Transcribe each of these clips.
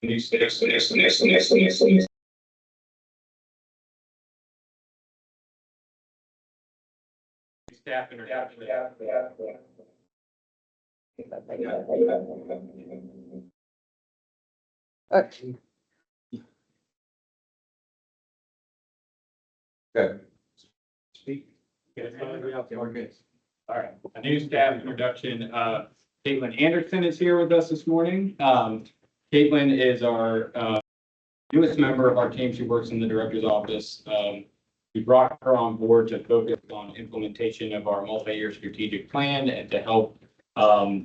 Staff introduction. Okay. Speak. All right, a new staff introduction. Caitlin Anderson is here with us this morning. Caitlin is our newest member of our team. She works in the director's office. We brought her on board to focus on implementation of our multi-year strategic plan and to help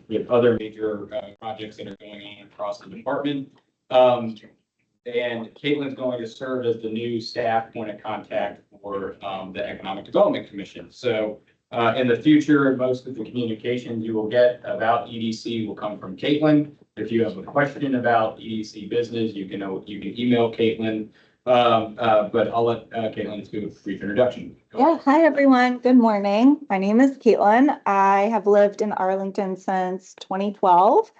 with other major projects that are going on across the department. And Caitlin's going to serve as the new staff point of contact for the Economic Development Commission. So in the future, most of the communication you will get about EDC will come from Caitlin. If you have a question about EDC business, you can email Caitlin. But I'll let Caitlin do a brief introduction. Yeah, hi everyone. Good morning. My name is Caitlin. I have lived in Arlington since 2012.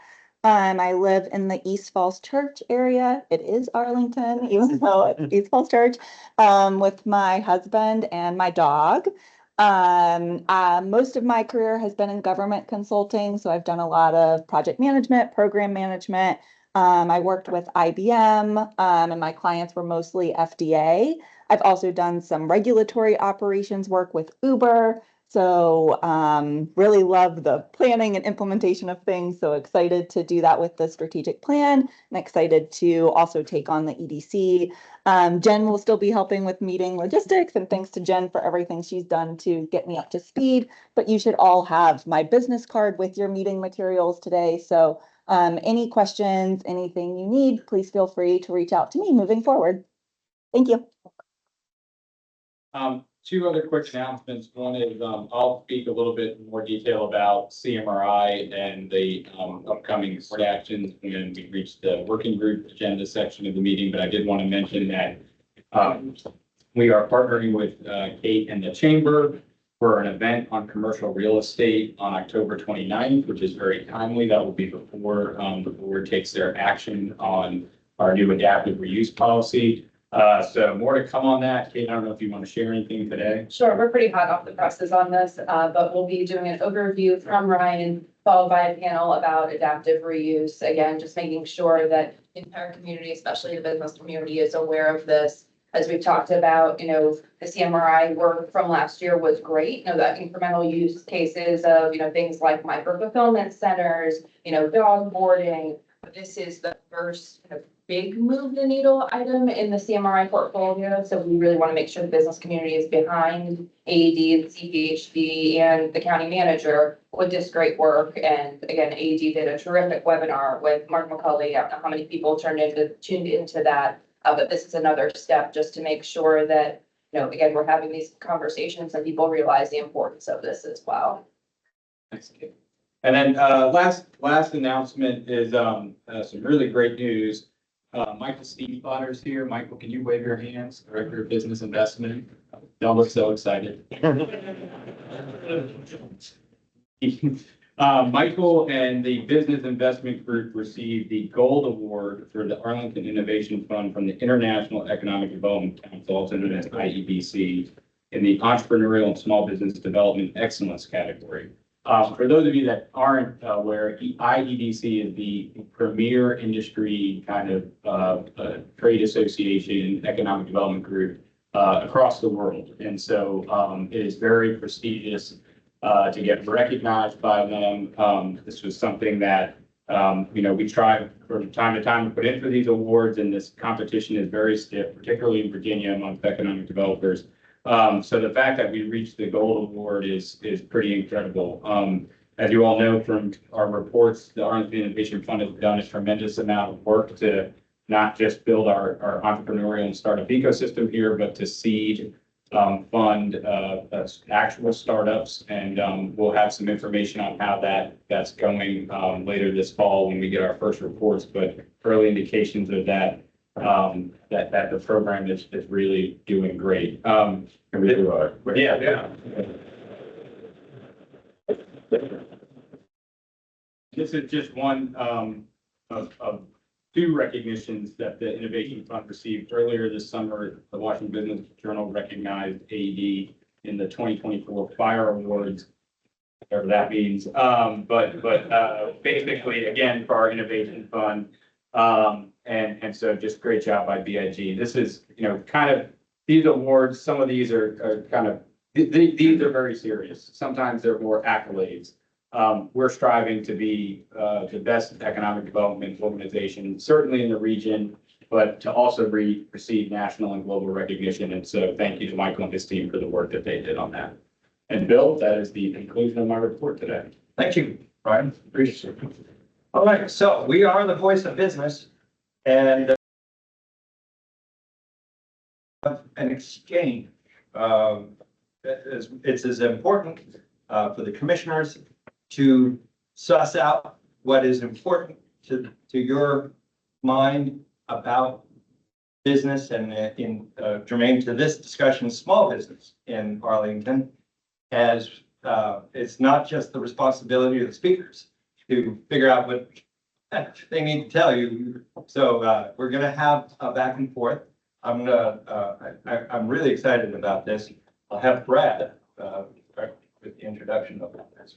I live in the East Falls Church area. It is Arlington, even though it's East Falls Church, with my husband and my dog. Most of my career has been in government consulting, so I've done a lot of project management, program management. I worked with IBM, and my clients were mostly FDA. I've also done some regulatory operations work with Uber. So really love the planning and implementation of things. So excited to do that with the strategic plan and excited to also take on the EDC. Jen will still be helping with meeting logistics, and thanks to Jen for everything she's done to get me up to speed. But you should all have my business card with your meeting materials today. So any questions, anything you need, please feel free to reach out to me moving forward. Thank you. Two other quick announcements. One is I'll speak a little bit more detail about CMRI and the upcoming board actions when we reach the working group agenda section of the meeting. But I did want to mention that we are partnering with Kate and the Chamber for an event on commercial real estate on October 29th, which is very timely. That will be before the board takes their action on our new adaptive reuse policy. So more to come on that. Kate, I don't know if you want to share anything today. Sure, we're pretty hot off the presses on this, but we'll be doing an overview from Ryan, followed by a panel about adaptive reuse. Again, just making sure that the entire community, especially the business community, is aware of this. As we've talked about, the CMRI work from last year was great. That incremental use cases of, things like micro fulfillment centers, dog boarding. This is the first kind of big move the needle item in the CMRI portfolio. So we really want to make sure the business community is behind AED, the CPHD, and the county manager with this great work. And again, AED did a terrific webinar with Mark McCulley. I don't know how many people tuned into that, but this is another step just to make sure that, again, we're having these conversations and people realize the importance of this as well. Thanks, Kate. And then last announcement is some really great news. Michael Stiefvater's here. Michael, can you wave your hands? Director of Business Investment. Don't look so excited. Michael and the Business Investment Group received the Gold Award for the Arlington Innovation Fund from the International Economic Development Council, also known as IEBC, in the Entrepreneurial and Small Business Development Excellence category. For those of you that aren't aware, IEDC is the premier industry kind of trade association, economic development group across the world. And so it is very prestigious to get recognized by them. This was something that, we try from time to time to put in for these awards, and this competition is very stiff, particularly in Virginia amongst economic developers. So the fact that we reached the Gold Award is pretty incredible. As you all know from our reports, the Arlington Innovation Fund has done a tremendous amount of work to not just build our entrepreneurial and startup ecosystem here, but to seed, fund actual startups. And we'll have some information on how that's going later this fall when we get our first reports. But early indications of that the program is really doing great. Yeah. This is just one of two recognitions that the Innovation Fund received earlier this summer. The Washington Business Journal recognized AED in the 2024 Fire Awards, whatever that means. Basically, again, for our Innovation Fund. And so just great job by BIG. This is, kind of, these awards, some of these are kind of, these are very serious. Sometimes they're more accolades. We're striving to be the best economic development organization, certainly in the region, but to also receive national and global recognition. And so thank you to Michael and his team for the work that they did on that. And Bill, that is the conclusion of my report today. Thank you, Brian. Appreciate it. All right, so we are the voice of business, and an exchange. It's as important for the commissioners to suss out what is important to your mind about business and in germane to this discussion, small business in Arlington, as it's not just the responsibility of the speakers to figure out what they need to tell you. So we're going to have a back and forth. I'm really excited about this. I'll have Brad start with the introduction of this.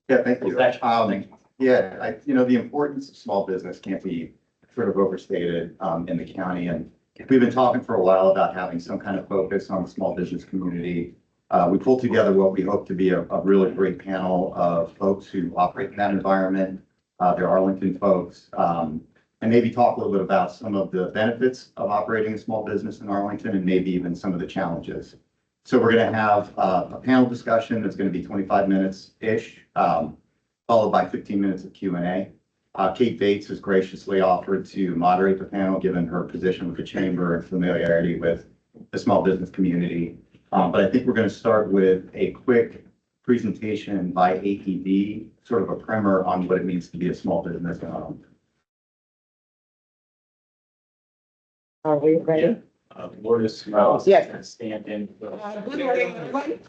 Yeah, thank you. Thank you. Yeah, the importance of small business can't be sort of overstated in the county. And we've been talking for a while about having some kind of focus on the small business community. We pulled together what we hope to be a really great panel of folks who operate in that environment. They're Arlington folks, and maybe talk a little bit about some of the benefits of operating a small business in Arlington and maybe even some of the challenges. So we're going to have a panel discussion that's going to be 25 minutes-ish, followed by 15 minutes of Q&A. Kate Bates has graciously offered to moderate the panel, given her position with the chamber and familiarity with the small business community. But I think we're going to start with a quick presentation by AED, sort of a primer on what it means to be a small business. Are we ready? Lourdes, Yes. stand in. Good morning, everyone.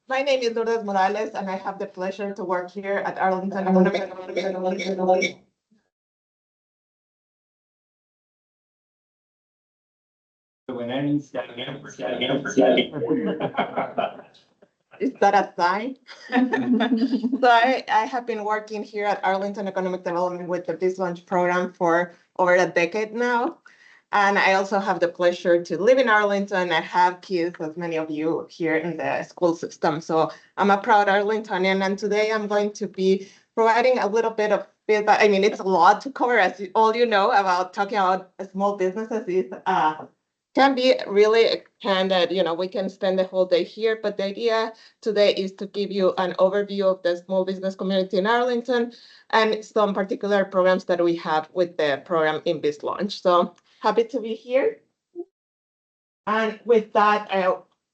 My name is Lourdes Morales, and I have the pleasure to work here at Arlington Economic. When any Is that a sign? So I have been working here at Arlington Economic Development with the Biz Launch program for over a decade now. And I also have the pleasure to live in Arlington and have kids, as many of you here in the school system. So I'm a proud Arlingtonian, and today I'm going to be providing a little bit of feedback. I mean, it's a lot to cover, as all you know, about talking about small businesses is can be really extended. We can spend the whole day here, but the idea today is to give you an overview of the small business community in Arlington and some particular programs that we have with the program in Biz Launch. So happy to be here. And with that,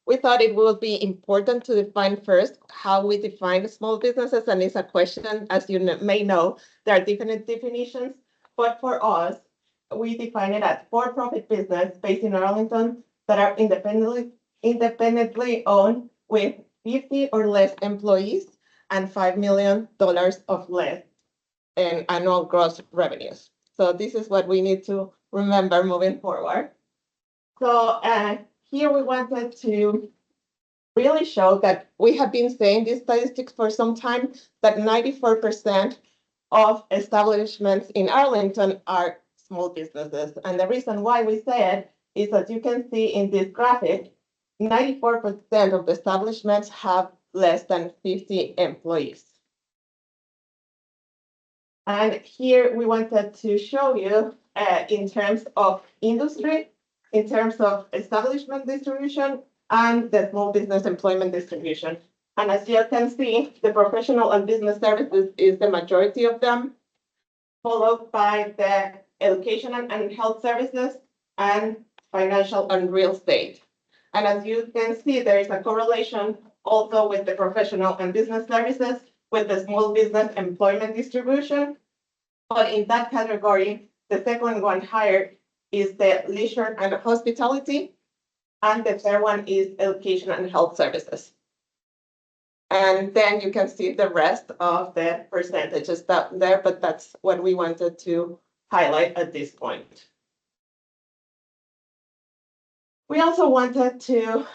we thought it would be important to define first how we define small businesses. And it's a question, as you may know, there are different definitions, but for us, we define it as for-profit business based in Arlington that are independently owned with 50 or less employees and $5 million of less in annual gross revenues. So this is what we need to remember moving forward. So here we wanted to really show that we have been saying these statistics for some time, that 94% of establishments in Arlington are small businesses. And the reason why we say it is, as you can see in this graphic, 94% of the establishments have less than 50 employees. And here we wanted to show you in terms of industry, in terms of establishment distribution, and the small business employment distribution. And as you can see, the professional and business services is the majority of them, followed by the education and health services, and financial and real estate. And as you can see, there is a correlation also with the professional and business services with the small business employment distribution. But in that category, the second one higher is the leisure and hospitality, and the third one is education and health services. And then you can see the rest of the percentages down there, but that's what we wanted to highlight at this point. We also wanted to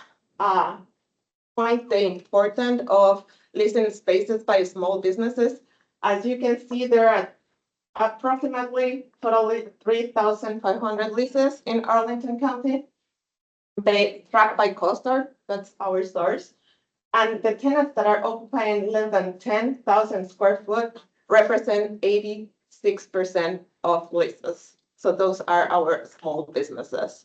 point the importance of leasing spaces by small businesses. As you can see, there are approximately totally 3,500 leases in Arlington County. They tracked by CoStar, that's our source. And the tenants that are occupying less than 10,000 square foot represent 86% of leases. So those are our small businesses.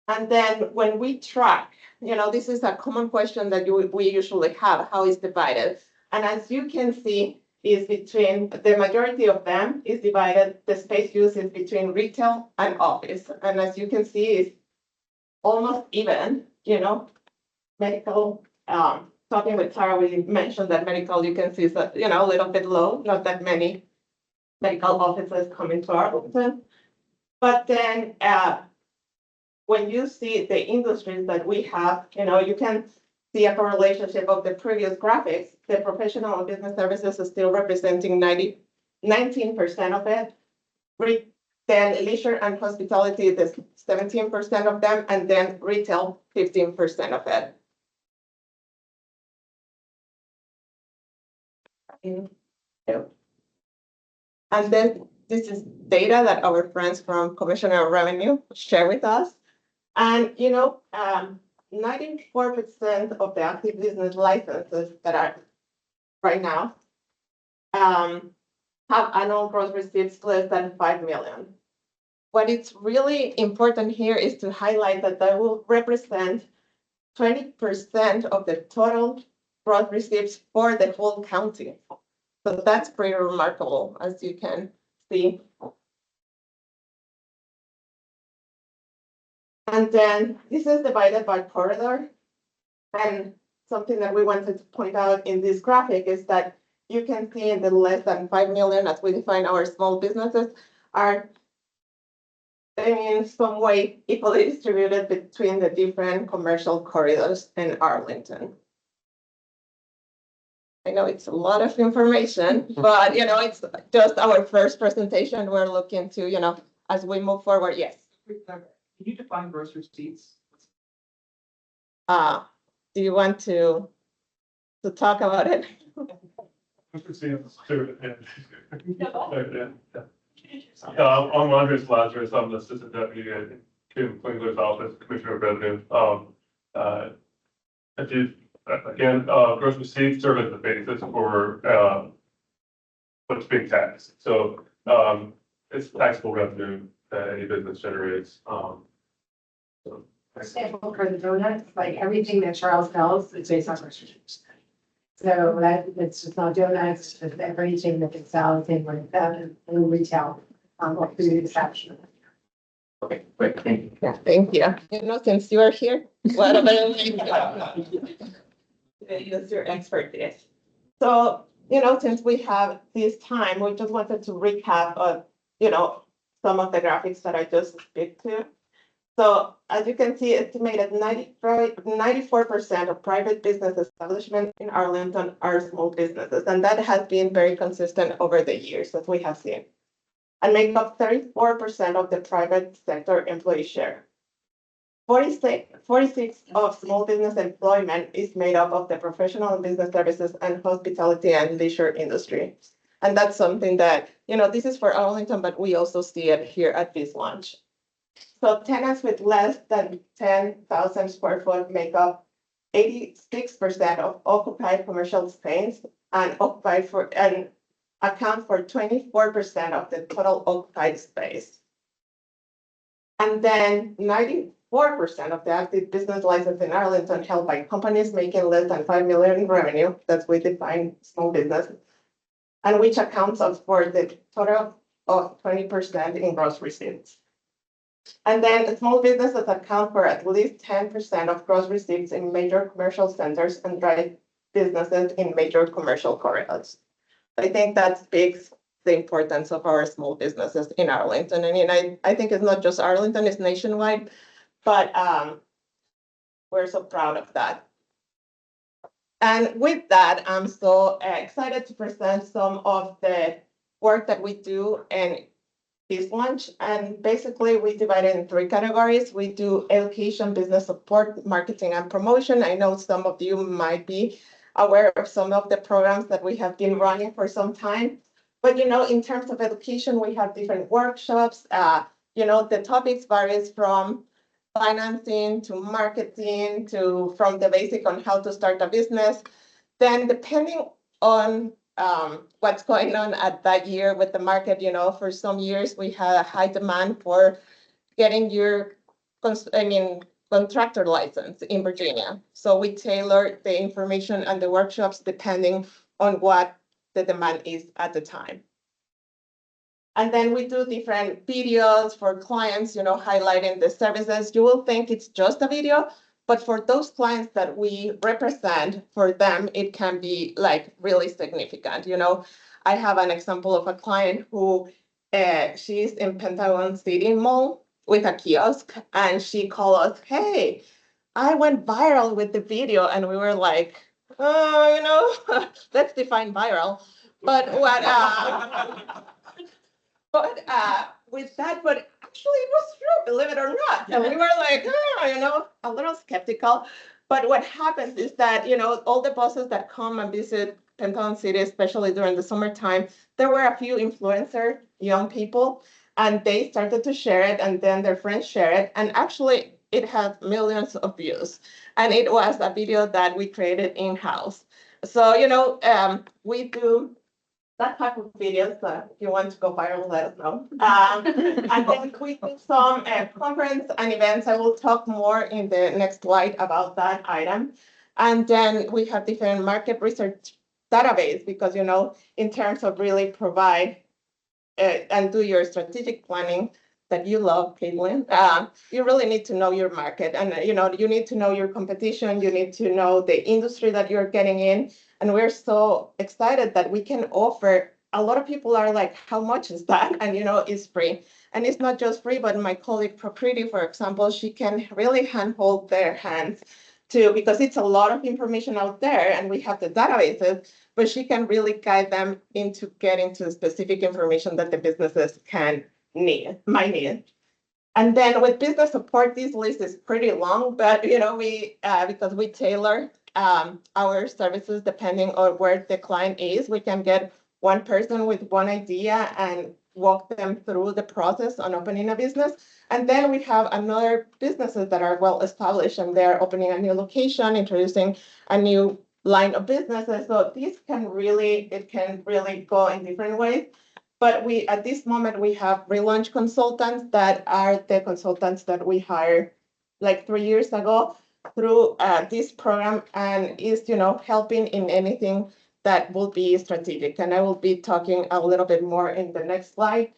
And then when we track, this is a common question that we usually have, how is divided? And as you can see, is between the majority of them is divided, the space use is between retail and office. And as you can see, it's almost even, medical, talking with Sarah, we mentioned that medical, you can see is a little bit low, not that many medical offices coming to Arlington. But then when you see the industries that we have, you can see a correlationship of the previous graphics. The professional and business services is still representing 19% of it. Then leisure and hospitality, there's 17% of them, and then retail, 15% of it. And then this is data that our friends from Commissioner of Revenue share with us. And 94% of the active business licenses that are right now have annual gross receipts less than 5 million. What is really important here is to highlight that will represent 20% of the total gross receipts for the whole county. So that's pretty remarkable, as you can see. And then this is divided by corridor. And something that we wanted to point out in this graphic is that you can see in the less than 5 million, as we define our small businesses, are in some way equally distributed between the different commercial corridors in Arlington. I know it's a lot of information, but it's just our first presentation. We're looking to, as we move forward, yes. Can you define gross receipts? Do you want to talk about it? I'm Andres Lazarus. I'm the assistant deputy at Kim Klingler's office, Commissioner of Revenue. Gross receipts serve as the basis for what's being taxed. So it's taxable revenue that any business generates. Example for the donuts, like everything that Charles sells is based on gross receipts. So that it's just not donuts, it's just everything that they sell is in like that in retail, or food establishment. Okay, great, thank you. Yeah, thank you. Since you are here, whatever use your expertise. So, since we have this time, we just wanted to recap of, some of the graphics that I just speak to. So as you can see, estimated 94% of private business establishments in Arlington are small businesses, and that has been very consistent over the years, as we have seen, and make up 34% of the private sector employee share. 46 of small business employment is made up of the professional and business services and hospitality and leisure industry. And that's something that, this is for Arlington, but we also see it here at this launch. So tenants with less than 10,000 square foot make up 86% of occupied commercial space and account for 24% of the total occupied space. And then 94% of the active business license in Arlington held by companies making less than 5 million in revenue, that's we define small business, and which accounts for the total of 20% in gross receipts. And then small businesses account for at least 10% of gross receipts in major commercial centers and drive businesses in major commercial corridors. I think that speaks the importance of our small businesses in Arlington. I mean, I think it's not just Arlington, it's nationwide, but we're so proud of that. And with that, I'm so excited to present some of the work that we do in this launch. And basically, we divide it in 3 categories. We do education, business support, marketing, and promotion. I know some of you might be aware of some of the programs that we have been running for some time. But in terms of education, we have different workshops. The topics varies from financing to marketing to from the basic on how to start a business. Then depending on what's going on at that year with the market, for some years we had a high demand for getting your contractor license in Virginia. So we tailor the information and the workshops depending on what the demand is at the time. And then we do different videos for clients, highlighting the services. You will think it's just a video, but for those clients that we represent, for them, it can be like really significant. I have an example of a client who she's in Pentagon City Mall with a kiosk, and she called us, hey, I went viral with the video, and we were like, oh, let's define viral. But what with that, but actually it was true, believe it or not. And we were like, a little skeptical. But what happens is that, all the buses that come and visit Pentagon City, especially during the summertime, there were a few influencer young people, and they started to share it, and then their friends share it. And actually, it had millions of views. And it was a video that we created in-house. So, we do that type of videos. If you want to go viral, let us know. And then we do some conference and events. I will talk more in the next slide about that item. And then we have different market research database because, in terms of really provide and do your strategic planning that you love, Caitlin, you really need to know your market. And, you need to know your competition. You need to know the industry that you're getting in. And we're so excited that we can offer. A lot of people are like, how much is that? And it's free. And it's not just free, but my colleague Prokriti, for example, she can really handhold their hands too, because it's a lot of information out there and we have the databases, but she can really guide them into getting to specific information that the businesses might need. And then with business support, this list is pretty long, but we because we tailor our services depending on where the client is, we can get one person with one idea and walk them through the process on opening a business. And then we have another businesses that are well established and they're opening a new location, introducing a new line of businesses. So this can really go in different ways. But at this moment, we have relaunch consultants that are the consultants that we hired like 3 years ago through this program and is, helping in anything that will be strategic. And I will be talking a little bit more in the next slide.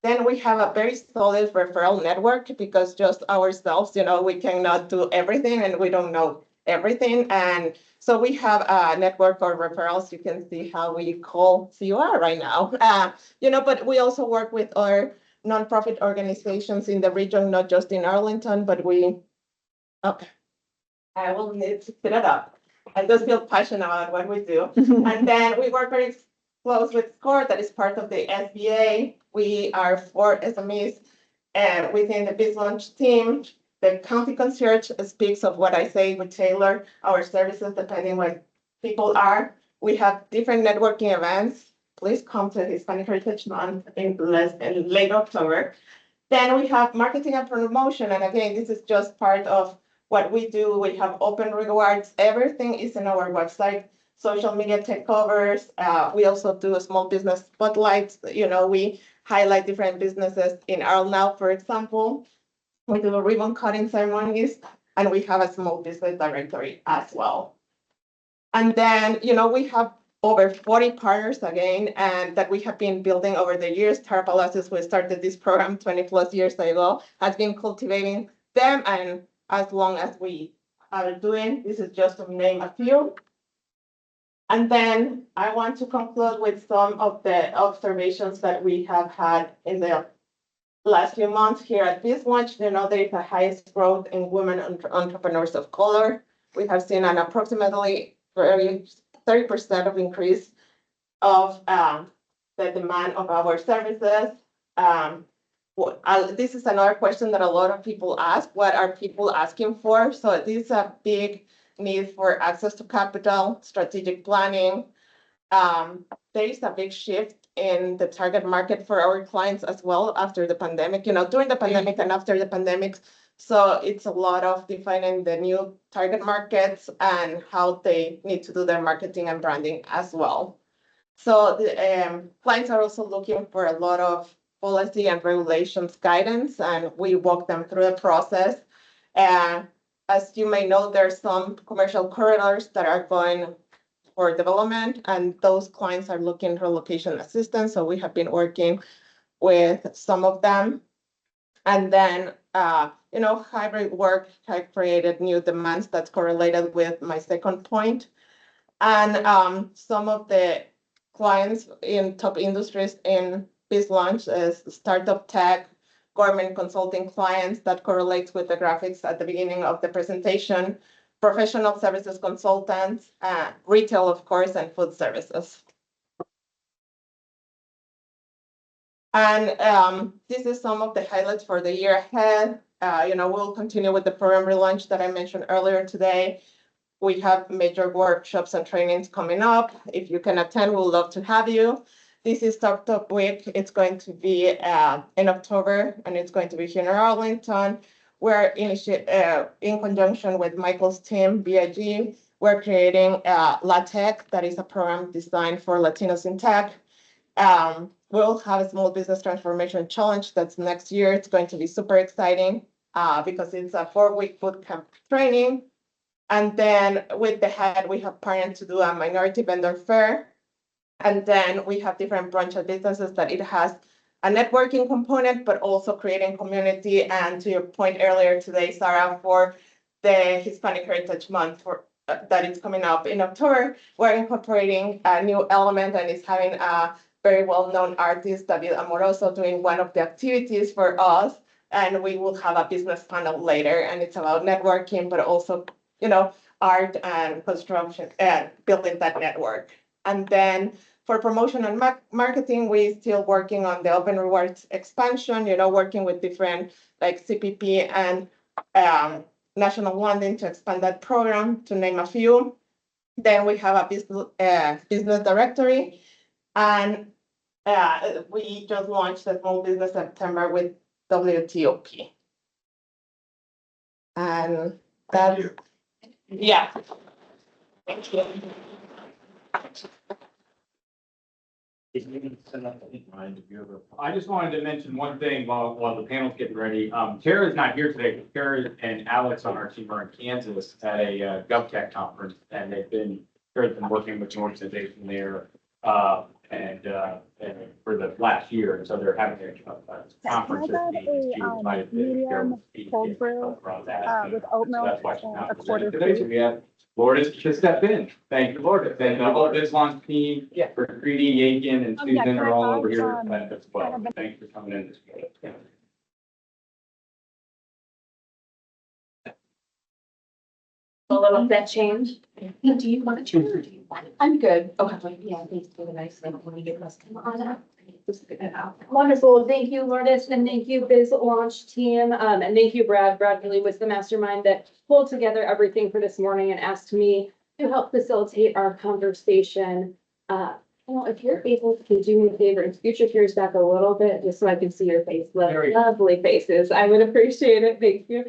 Then we have a very solid referral network because just ourselves, we cannot do everything and we don't know everything. And so we have a network of referrals. You can see how we call CUR right now. But we also work with our nonprofit organizations in the region, not just in Arlington, but okay. I will need to put it up. I just feel passionate about what we do. And then we work very close with SCORE, that is part of the SBA. We are 4 SMEs within the BizLaunch team. The county concierge speaks of what I say. We tailor our services depending where people are. We have different networking events. Please come to Hispanic Heritage Month in late October. Then we have marketing and promotion. And again, this is just part of what we do. We have open rewards. Everything is in our website. Social media takeovers. We also do a small business spotlights. We highlight different businesses in Now, for example. We do ribbon cutting ceremonies, and we have a small business directory as well. And then, we have over 40 partners again, and that we have been building over the years. Tara Palacios, we started this program 20 plus years ago, has been cultivating them, and as long as we are doing, this is just to name a few. And then I want to conclude with some of the observations that we have had in the last few months here at this launch, there is the highest growth in women entrepreneurs of color. We have seen an approximately 30% of increase of the demand of our services. This is another question that a lot of people ask. What are people asking for? So this is a big need for access to capital, strategic planning. There is a big shift in the target market for our clients as well after the pandemic, during the pandemic and after the pandemic. So it's a lot of defining the new target markets and how they need to do their marketing and branding as well. So the clients are also looking for a lot of policy and regulations guidance, and we walk them through the process. And as you may know, there's some commercial corridors that are going for development, and those clients are looking for location assistance. So we have been working with some of them. And then, hybrid work has created new demands that's correlated with my second point. And some of the clients in top industries in this launch is startup tech, government consulting clients that correlates with the graphics at the beginning of the presentation, professional services consultants, retail, of course, and food services. And this is some of the highlights for the year ahead. We'll continue with the program relaunch that I mentioned earlier today. We have major workshops and trainings coming up. If you can attend, we'd love to have you. This is Startup Week. It's going to be in October, and it's going to be here in Arlington. We're in conjunction with Michael's team, BIG. We're creating LaTech, that is a program designed for Latinos in tech. We'll have a small business transformation challenge that's next year. It's going to be super exciting because it's a 4-week bootcamp training. And then with the head, we have partnered to do a minority vendor fair. And then we have different branch of businesses that it has a networking component, but also creating community. And to your point earlier today, Sarah, for the Hispanic Heritage Month that is coming up in October, we're incorporating a new element, and it's having a very well-known artist, David Amoroso, doing one of the activities for us. And we will have a business panel later, and it's about networking, but also, art and construction and building that network. And then for promotion and marketing, we're still working on the Open Rewards expansion, working with different like CPP and National London to expand that program, to name a few. Then we have a business directory, and we just launched the Small Business September with WTOP. And that, yeah. Thank you. I just wanted to mention one thing while the panel's getting ready. Tara's not here today, but Tara and Alex on our team are in Kansas at a GovTech conference, and Tara's been working with an organization there and for the last year, and so they're having a conference. Cold brew with oat milk and a quarter Today, so we have Lourdes to step in. Thank you, Lourdes. And the whole Islom's team, for Greedy, Yakin, and Susan are all over here as well. Thanks for coming in this week. A little bit change. Do you want to change or do you want it? I'm good. Okay. Yeah, thanks for the nice thing when you get us on up. Wonderful. Thank you, Lourdes, and thank you, Biz Launch team. And thank you, Brad. Brad really was the mastermind that pulled together everything for this morning and asked me to help facilitate our conversation. If you're able to do me a favor and scoot your chairs back a little bit, just so I can see your face, lovely faces, I would appreciate it. Thank you.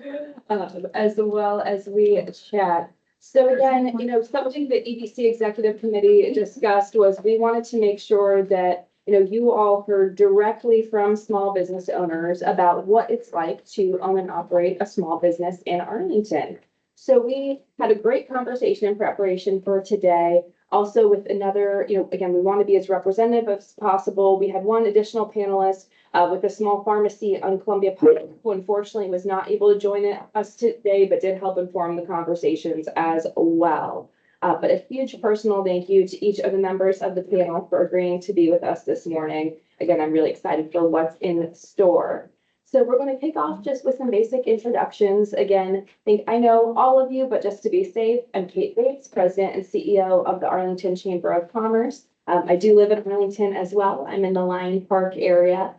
As well as we chat. So again, something that EDC Executive Committee discussed was we wanted to make sure that you all heard directly from small business owners about what it's like to own and operate a small business in Arlington. So we had a great conversation in preparation for today. Also with another, again, we want to be as representative as possible. We had one additional panelist with a small pharmacy on Columbia Pike, who unfortunately was not able to join us today, but did help inform the conversations as well. But a huge personal thank you to each of the members of the panel for agreeing to be with us this morning. Again, I'm really excited for what's in store. So we're going to kick off just with some basic introductions. Again, I know all of you, but just to be safe, I'm Kate Bates, President and CEO of the Arlington Chamber of Commerce. I do live in Arlington as well. I'm in the Lyon Park area.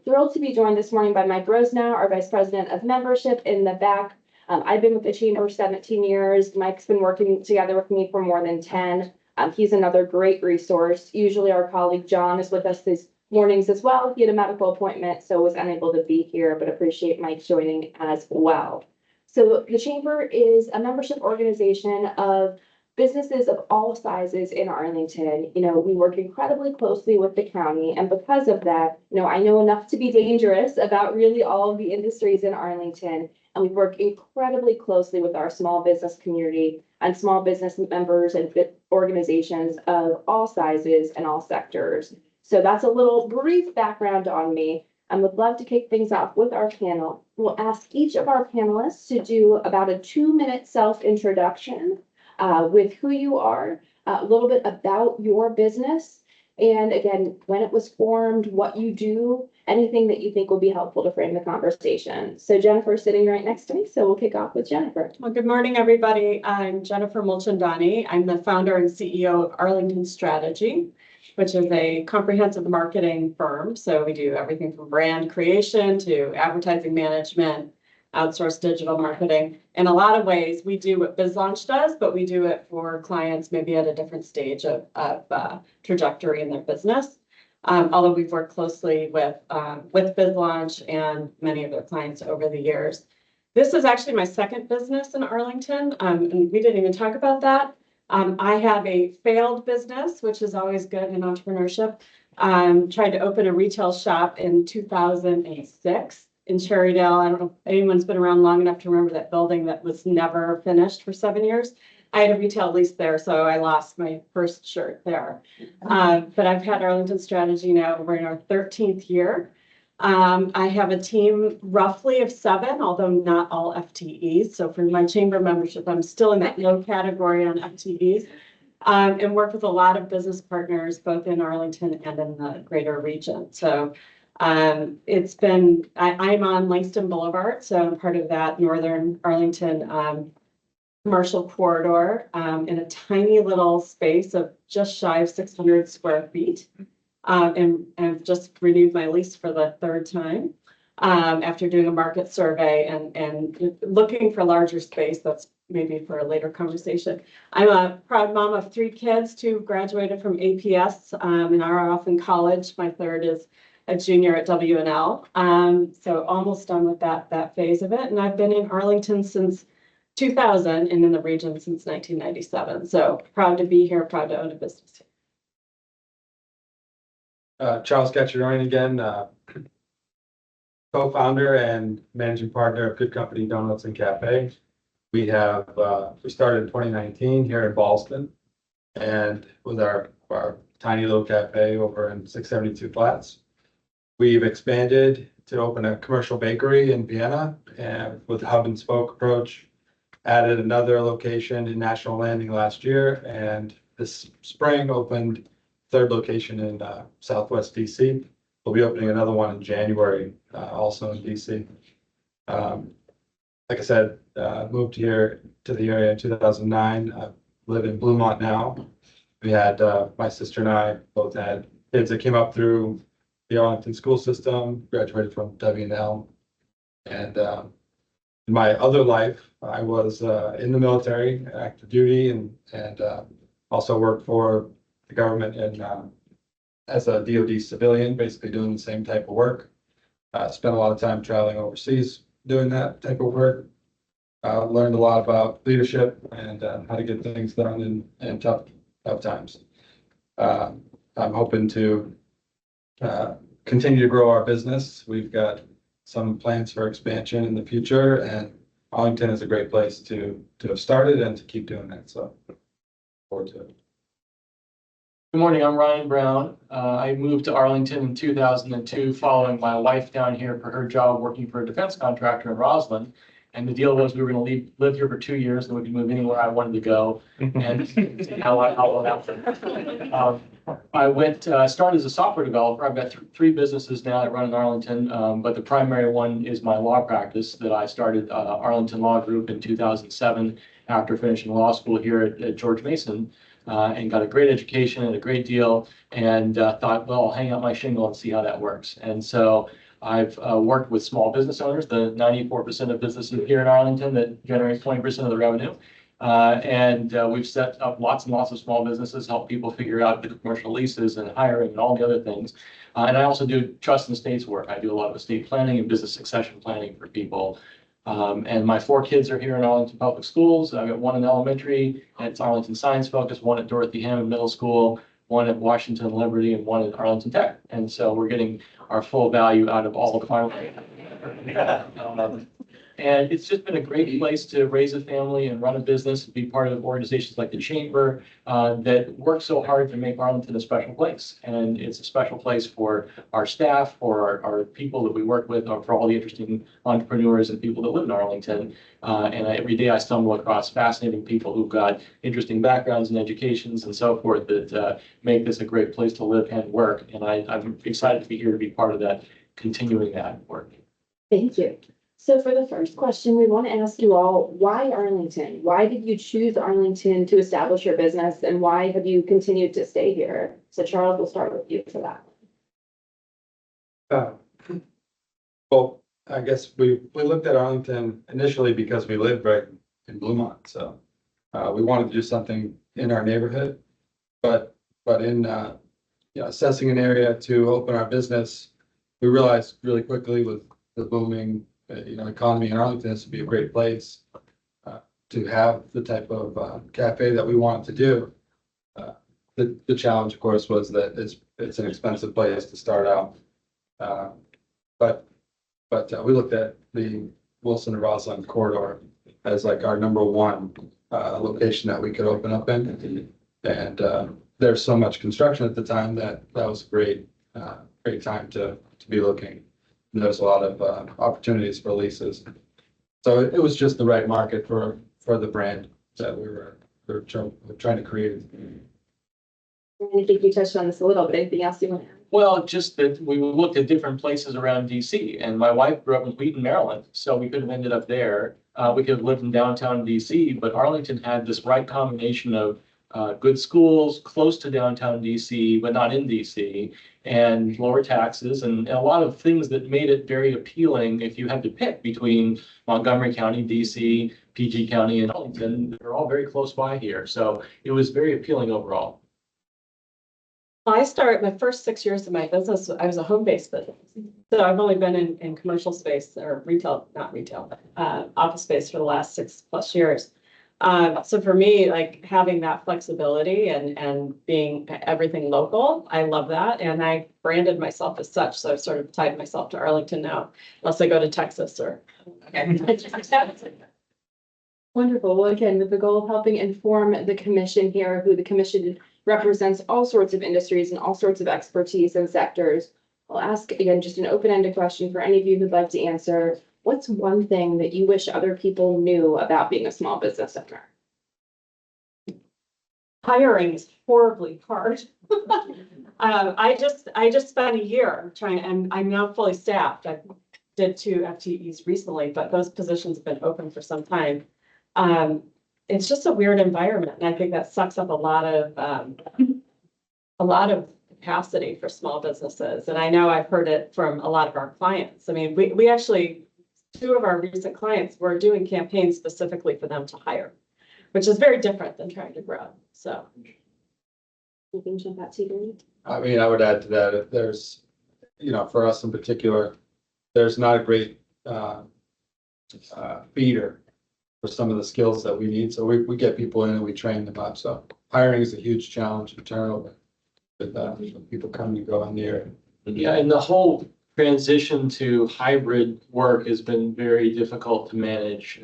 Thrilled to be joined this morning by Mike Rosenow, our Vice President of Membership in the back. I've been with the Chamber 17 years. Mike's been working together with me for more than 10. He's another great resource. Usually our colleague John is with us this mornings as well. He had a medical appointment, so was unable to be here, but appreciate Mike joining as well. So the Chamber is a membership organization of businesses of all sizes in Arlington. We work incredibly closely with the county, and because of that, I know enough to be dangerous about really all of the industries in Arlington, and we work incredibly closely with our small business community and small business members and organizations of all sizes and all sectors. So that's a little brief background on me. I would love to kick things off with our panel. We'll ask each of our panelists to do about a 2-minute self-introduction with who you are, a little bit about your business, and again, when it was formed, what you do, anything that you think will be helpful to frame the conversation. So Jennifer's sitting right next to me, so we'll kick off with Jennifer. Well, good morning, everybody. I'm Jennifer Mulchandani. I'm the founder and CEO of Arlington Strategy, which is a comprehensive marketing firm. So we do everything from brand creation to advertising management, outsourced digital marketing. In a lot of ways, we do what BizLaunch does, but we do it for clients maybe at a different stage of trajectory in their business. Although we've worked closely with BizLaunch and many of their clients over the years. This is actually my second business in Arlington, and we didn't even talk about that. I have a failed business, which is always good in entrepreneurship. Tried to open a retail shop in 2006 in Cherrydale. I don't know if anyone's been around long enough to remember that building that was never finished for 7 years. I had a retail lease there, so I lost my first shirt there. But I've had Arlington Strategy now. We're in our 13th year. I have a team roughly of 7, although not all FTEs. So for my chamber membership, I'm still in that low category on FTEs, and work with a lot of business partners, both in Arlington and in the greater region. So I'm on Langston Boulevard, so I'm part of that Northern Arlington commercial corridor in a tiny little space of just shy of 600 square feet. And I've just renewed my lease for the 3rd time after doing a market survey and looking for larger space. That's maybe for a later conversation. I'm a proud mom of 3 kids. 2 graduated from APS and are off in college. My 3rd is a junior at WNL. So almost done with that phase of it. And I've been in Arlington since 2000 and in the region since 1997. So proud to be here, proud to own a business here. Charles Cacciarone again, co-founder and managing partner of Good Company Donuts and Cafe. We started in 2019 here in Ballston, and with our tiny little cafe over in 672 Flats. We've expanded to open a commercial bakery in Vienna, and with a hub and spoke approach, added another location in National Landing last year, and this spring opened 3rd location in Southwest DC. We'll be opening another one in January, also in DC. Like I said, moved here to the area in 2009. I live in Bluemont now. We had, my sister and I both had kids that came up through the Arlington school system, graduated from WNL. And in my other life, I was in the military, active duty, and also worked for the government and as a DoD civilian, basically doing the same type of work. Spent a lot of time traveling overseas doing that type of work. Learned a lot about leadership and how to get things done in tough times. I'm hoping to continue to grow our business. We've got some plans for expansion in the future, and Arlington is a great place to have started and to keep doing that. So look forward to it. Good morning, I'm Ryan Brown. I moved to Arlington in 2002 following my wife down here for her job working for a defense contractor in Roslyn. And the deal was we were going to live here for 2 years and we could move anywhere I wanted to go. And see how it happened. I started as a software developer. I've got three businesses now I run in Arlington, but the primary one is my law practice that I started Arlington Law Group in 2007 after finishing law school here at George Mason, and got a great education and a great deal, and thought, well, I'll hang out my shingle and see how that works. And so I've worked with small business owners, the 94% of businesses here in Arlington that generate 20% of the revenue. We've set up lots and lots of small businesses, help people figure out the commercial leases and hiring and all the other things. And I also do trust and estates work. I do a lot of estate planning and business succession planning for people. And my 4 kids are here in Arlington Public Schools. I've got one in elementary, and it's Arlington Science Focus, one at Dorothy Hammond Middle School, one at Washington Liberty, and one at Arlington Tech. And so we're getting our full value out of all of our. And it's just been a great place to raise a family and run a business, be part of organizations like the Chamber that work so hard to make Arlington a special place. And it's a special place for our staff, for our people that we work with, or for all the interesting entrepreneurs and people that live in Arlington. Every day I stumble across fascinating people who've got interesting backgrounds and educations and so forth that make this a great place to live and work. And I'm excited to be here to be part of that, continuing that work. Thank you. So for the first question, we want to ask you all, why Arlington? Why did you choose Arlington to establish your business, and why have you continued to stay here? So Charles, we'll start with you for that. Well, I guess we looked at Arlington initially because we lived right in Bluemont, so we wanted to do something in our neighborhood, but in assessing an area to open our business, we realized really quickly with the booming economy in Arlington, this would be a great place to have the type of cafe that we wanted to do. The challenge, of course, was that it's an expensive place to start out. But we looked at the Wilson and Roslyn corridor as like our number one location that we could open up in. And there's so much construction at the time that was a great time to be looking. And there's a lot of opportunities for leases. So it was just the right market for the brand that we were trying to create. I think you touched on this a little bit. Anything else you want to add? Well, just that we looked at different places around DC, and my wife grew up in Wheaton, Maryland, so we could have ended up there. We could have lived in downtown DC, but Arlington had this right combination of good schools close to downtown DC, but not in DC, and lower taxes, and a lot of things that made it very appealing if you had to pick between Montgomery County, DC, PG County, and Arlington. They're all very close by here, so it was very appealing overall. I started my first 6 years of my business. I was a home-based business. So I've only been in commercial space or retail, not retail, office space for the last 6+ years. So for me, like having that flexibility and being everything local, I love that. And I branded myself as such. So I've sort of tied myself to Arlington now, unless I go to Texas or. Wonderful. Well, again, with the goal of helping inform the commission here, who the commission represents all sorts of industries and all sorts of expertise and sectors. I'll ask again, just an open-ended question for any of you who'd like to answer. What's one thing that you wish other people knew about being a small business owner? Hiring is horribly hard. I just spent a year trying, and I'm now fully staffed. I did 2 FTEs recently, but those positions have been open for some time. It's just a weird environment, and I think that sucks up a lot of capacity for small businesses. And I know I've heard it from a lot of our clients. I mean, we actually, 2 of our recent clients were doing campaigns specifically for them to hire, which is very different than trying to grow. So. Anything jump out to you? I mean, I would add to that, if there's, for us in particular, there's not a great feeder for some of the skills that we need. So we get people in and we train them up. So hiring is a huge challenge in turnover with people coming and going here. Yeah, and the whole transition to hybrid work has been very difficult to manage.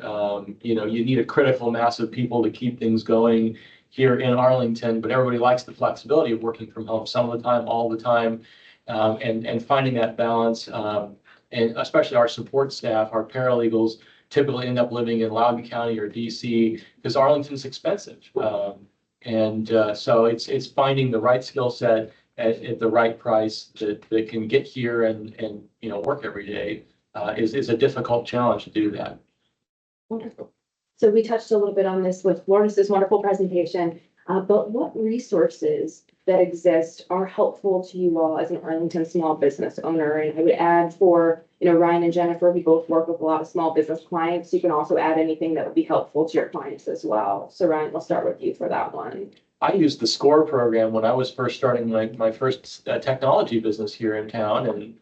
You need a critical mass of people to keep things going here in Arlington, but everybody likes the flexibility of working from home some of the time, all the time, and finding that balance. And especially our support staff, our paralegals, typically end up living in Loudoun County or DC because Arlington's expensive. So it's finding the right skill set at the right price that can get here and work every day is a difficult challenge to do that. Wonderful. So we touched a little bit on this with Lourdes' wonderful presentation, but what resources that exist are helpful to you all as an Arlington small business owner? And I would add for, Ryan and Jennifer, we both work with a lot of small business clients. You can also add anything that would be helpful to your clients as well. So Ryan, we'll start with you for that one. I used the SCORE program when I was first starting my first technology business here in town, and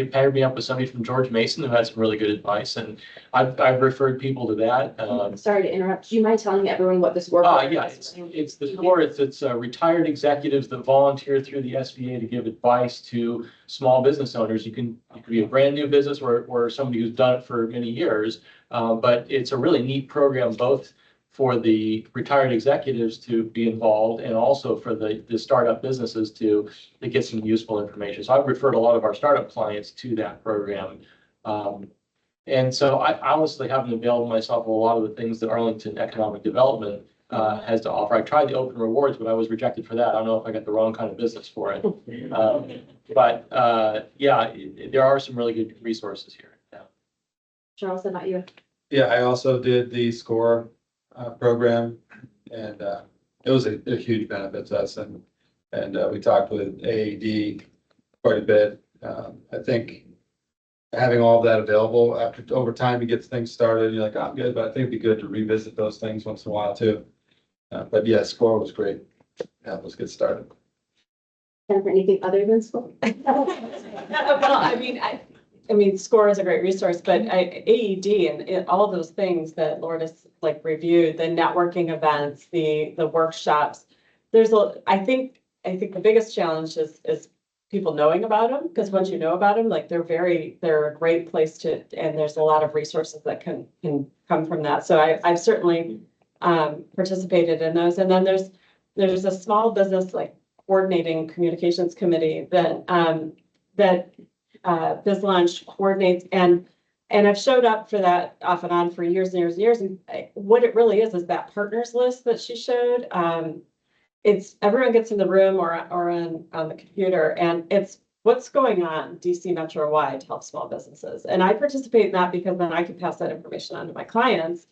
paired me up with somebody from George Mason who had some really good advice, and I've referred people to that. Sorry to interrupt. Do you mind telling everyone what the SCORE program Yeah, is? it's the SCORE. It's retired executives that volunteer through the SBA to give advice to small business owners. You could be a brand new business or somebody who's done it for many years, but it's a really neat program, both for the retired executives to be involved and also for the startup businesses to get some useful information. So I've referred a lot of our startup clients to that program. And so I honestly haven't availed myself of a lot of the things that Arlington Economic Development has to offer. I tried the open rewards, but I was rejected for that. I don't know if I got the wrong kind of business for it. Yeah, there are some really good resources here. Yeah. Charles, how about you? Yeah, I also did the SCORE program, and it was a huge benefit to us, and we talked with AAD quite a bit. I think having all of that available over time, you get things started, you're like, oh, I'm good, but I think it'd be good to revisit those things once in a while too. But yeah, SCORE was great. Yeah, let's get started. Jennifer, anything other than SCORE? Well, I mean, SCORE is a great resource, but AED and all of those things that Lourdes reviewed, the networking events, the workshops, I think the biggest challenge is people knowing about them, because once you know about them, they're a great place and there's a lot of resources that can come from that. So I've certainly participated in those. And then there's a small business coordinating communications committee that BizLaunch coordinates, and I've showed up for that off and on for years and years and years. And what it really is that partners list that she showed. It's everyone gets in the room or on the computer, and it's what's going on DC Metro wide to help small businesses. And I participate in that because then I can pass that information on to my clients.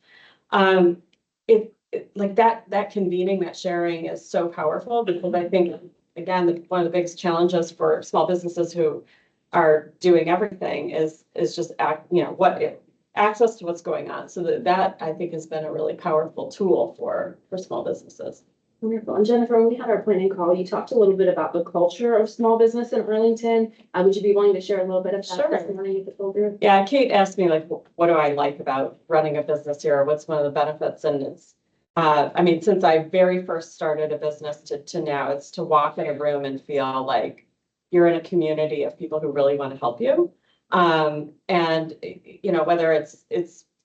That convening, that sharing is so powerful, because I think, again, one of the biggest challenges for small businesses who are doing everything is just access to what's going on. So that I think has been a really powerful tool for small businesses. Wonderful. And Jennifer, when we had our planning call, you talked a little bit about the culture of small business in Arlington. Would you be willing to share a little bit of that this morning with the full group? Yeah, Kate asked me what do I like about running a business here? Or what's one of the benefits? And it's, since I very first started a business to now, it's to walk in a room and feel like you're in a community of people who really want to help you. And whether it's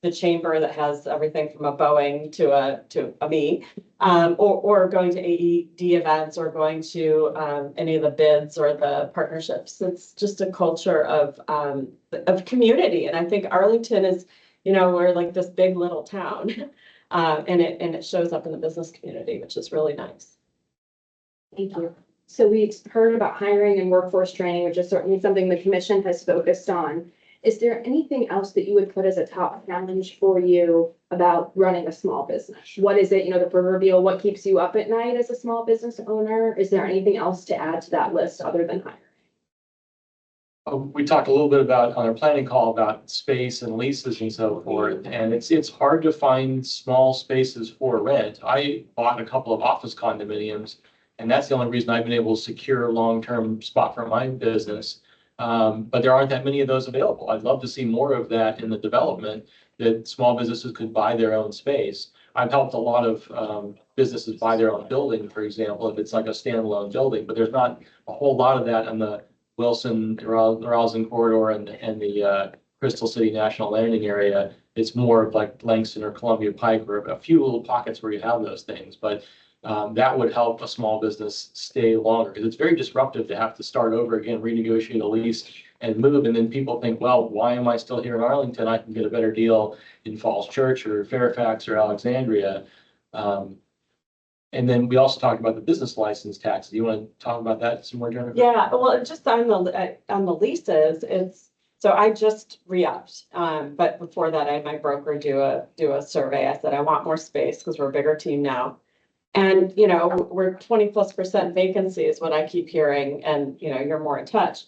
the chamber that has everything from a Boeing to a me, or going to AED events, or going to any of the bids or the partnerships. It's just a culture of community. And I think Arlington is, we're like this big little town, and it shows up in the business community, which is really nice. Thank you. So we've heard about hiring and workforce training, which is certainly something the commission has focused on. Is there anything else that you would put as a top challenge for you about running a small business? What is it, the proverbial, what keeps you up at night as a small business owner? Is there anything else to add to that list other than hiring? We talked a little bit about on our planning call about space and leases and so forth, and it's hard to find small spaces for rent. I bought a couple of office condominiums, and that's the only reason I've been able to secure a long-term spot for my business. But there aren't that many of those available. I'd love to see more of that in the development, that small businesses could buy their own space. I've helped a lot of businesses buy their own building, for example, if it's like a standalone building, but there's not a whole lot of that in the Wilson-Ralston corridor and the Crystal City National Landing area. It's more of like Langston or Columbia Pike, or a few little pockets where you have those things. But that would help a small business stay longer, because it's very disruptive to have to start over again, renegotiate a lease and move. And then people think, well, why am I still here in Arlington? I can get a better deal in Falls Church or Fairfax or Alexandria. And then we also talked about the business license tax. Do you want to talk about that some more, Jennifer? Yeah, well, just on the leases, so I just re-upped. But before that, I had my broker do a survey. I said, I want more space because we're a bigger team now. And, we're 20+% vacancy is what I keep hearing, and, you're more in touch.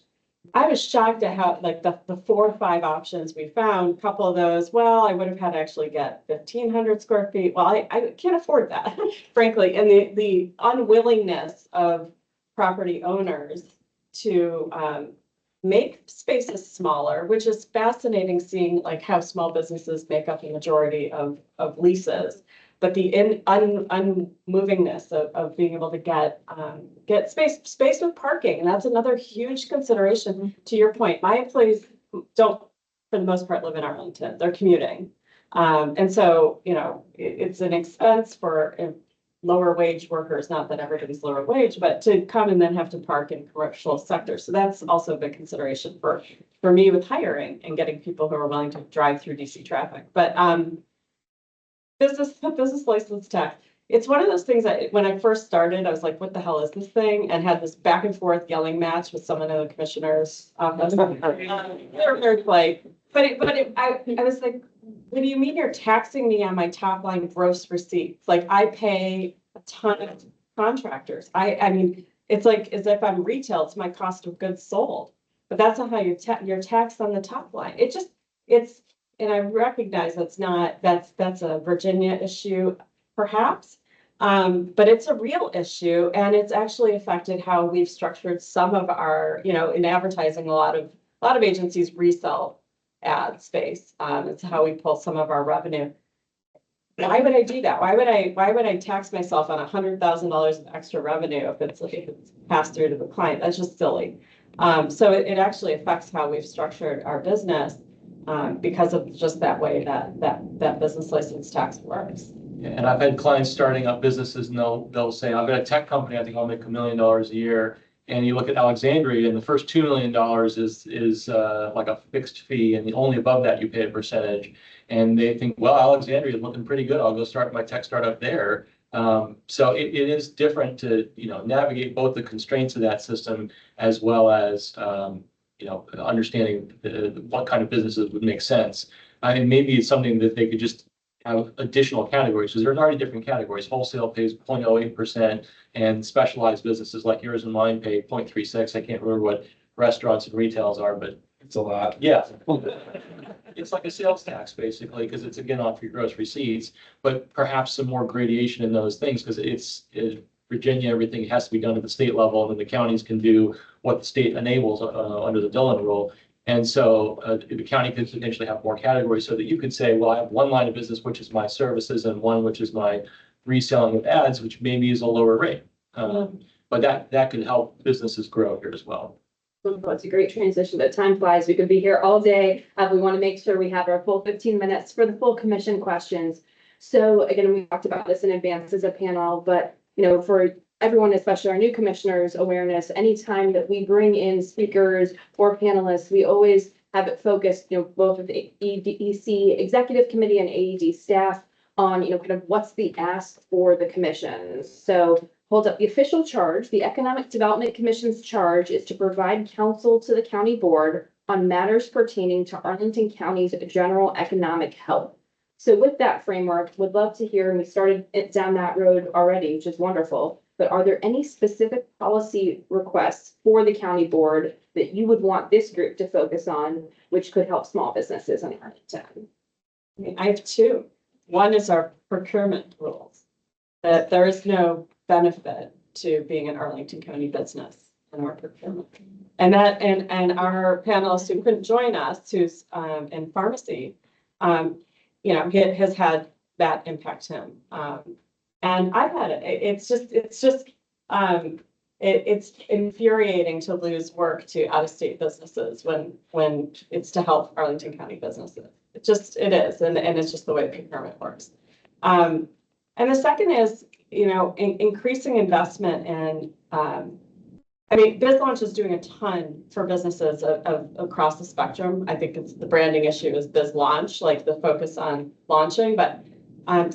I was shocked at how, like, the 4 or 5 options we found, a couple of those, well, I would have had to actually get 1,500 square feet. Well, I can't afford that, frankly. And the unwillingness of property owners to make spaces smaller, which is fascinating seeing like how small businesses make up the majority of leases. But the unmovingness of being able to get space with parking, and that's another huge consideration. To your point, my employees don't, for the most part, live in Arlington. They're commuting, and so it's an expense for lower wage workers. Not that everybody's lower wage, but to come and then have to park in commercial sector. So that's also a big consideration for me with hiring and getting people who are willing to drive through DC traffic. But business license tax. It's one of those things that when I first started, I was like, what the hell is this thing? And had this back and forth yelling match with someone in the commissioner's office. They're very polite. I was like, what do you mean you're taxing me on my top line gross receipts? Like I pay a ton of contractors. I mean, it's like as if I'm retail, it's my cost of goods sold. But that's not how you're taxed on the top line. And I recognize that's a Virginia issue, perhaps, but it's a real issue, and it's actually affected how we've structured some of our, in advertising. A lot of agencies resell ad space. It's how we pull some of our revenue. Why would I do that? Why would I tax myself on $100,000 of extra revenue if it's passed through to the client? That's just silly. So it actually affects how we've structured our business. Because of just that way that business license tax works. And I've had clients starting up businesses and they'll say, I've got a tech company, I think I'll make $1 million a year. And you look at Alexandria and the first $2 million is like a fixed fee, and only above that you pay a percentage. And they think, well, Alexandria is looking pretty good. I'll go start my tech startup there. So it is different to navigate both the constraints of that system as well as understanding what kind of businesses would make sense. And maybe it's something that they could just have additional categories, because there's already different categories. Wholesale pays 0.08%, and specialized businesses like yours and mine pay 0.36. I can't remember what restaurants and retails are, but It's a lot. yeah. It's like a sales tax, basically, because it's again off your gross receipts, but perhaps some more gradation in those things, because it's Virginia, everything has to be done at the state level, and then the counties can do what the state enables under the Dillon rule. And so the county could potentially have more categories, so that you could say, well, I have one line of business, which is my services, and one which is my reselling of ads, which maybe is a lower rate. But that could help businesses grow here as well. Well, it's a great transition, but time flies. We could be here all day. We want to make sure we have our full 15 minutes for the full commission questions. So again, we talked about this in advance as a panel, but for everyone, especially our new commissioners, awareness, anytime that we bring in speakers or panelists, we always have it focused, both of the EDC executive committee and AED staff on, kind of what's the ask for the commission. So hold up the official charge. The Economic Development Commission's charge is to provide counsel to the county board on matters pertaining to Arlington County's general economic health. So with that framework, would love to hear, and we started it down that road already, which is wonderful, but are there any specific policy requests for the county board that you would want this group to focus on, which could help small businesses in Arlington? I have 2. One is our procurement rules, that there is no benefit to being an Arlington County business in our procurement. And our panelist who couldn't join us, who's in pharmacy, has had that impact him. And I've had it. It's infuriating to lose work to out-of-state businesses when it's to help Arlington County businesses. It is, and it's just the way procurement works. And the second is, increasing investment in I mean, Biz Launch is doing a ton for businesses across the spectrum. I think it's the branding issue is Biz Launch, like the focus on launching, but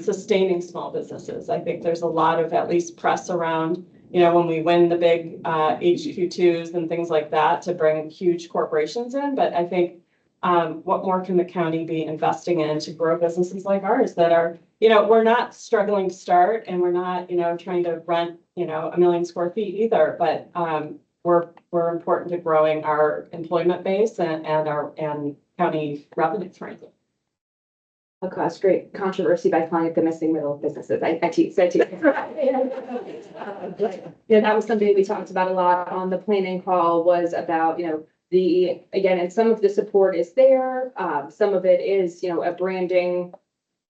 sustaining small businesses. I think there's a lot of at least press around, you know, when we win the big HQ2s and things like that to bring huge corporations in. But I think what more can the county be investing in to grow businesses like ours that are, you know, we're not struggling to start and we're not, you know, trying to rent, you know, 1 million square feet either, but we're important to growing our employment base and our county revenues, frankly. Oh, gosh, great controversy by calling it the missing middle of businesses. I tease. Yeah, that was something we talked about a lot on the planning call was about, you know, again, and some of the support is there. Some of it is, you know, a branding,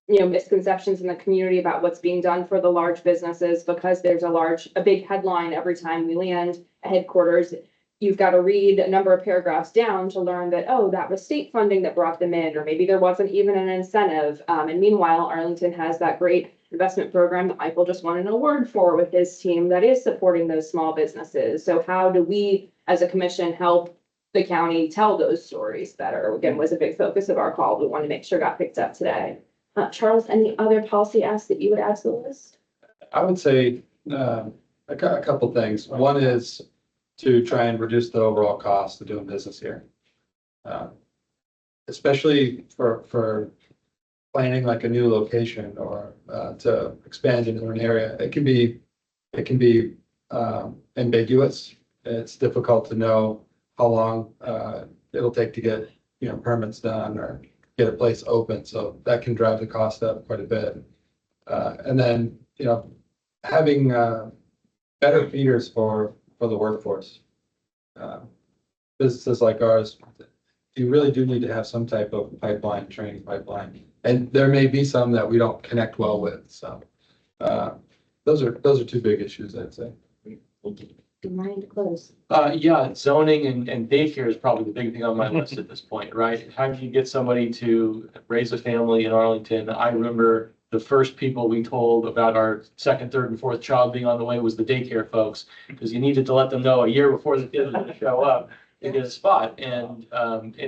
you know, misconceptions in the community about what's being done for the large businesses because there's a big headline every time we land a headquarters. You've got to read a number of paragraphs down to learn that, oh, that was state funding that brought them in, or maybe there wasn't even an incentive. And meanwhile, Arlington has that great investment program that Michael just won an award for with his team that is supporting those small businesses. So how do we, as a commission, help the county tell those stories better? Again, was a big focus of our call. We want to make sure got picked up today. Charles, any other policy asks that you would add to the list? I would say a couple things. One is to try and reduce the overall cost of doing business here. Especially for planning like a new location or to expand into an area. It can be ambiguous. It's difficult to know how long it'll take to get, you know, permits done or get a place open. So that can drive the cost up quite a bit. And then, you know, having better feeders for the workforce. Businesses like ours, you really do need to have some type of pipeline, training pipeline. And there may be some that we don't connect well with. So those are two big issues, I'd say. Ryan, to close. Yeah, zoning and daycare is probably the big thing on my list at this point, right? How do you get somebody to raise a family in Arlington? I remember the first people we told about our second, third, and fourth child being on the way was the daycare folks, because you needed to let them know a year before the kids were going to show up to get a spot. And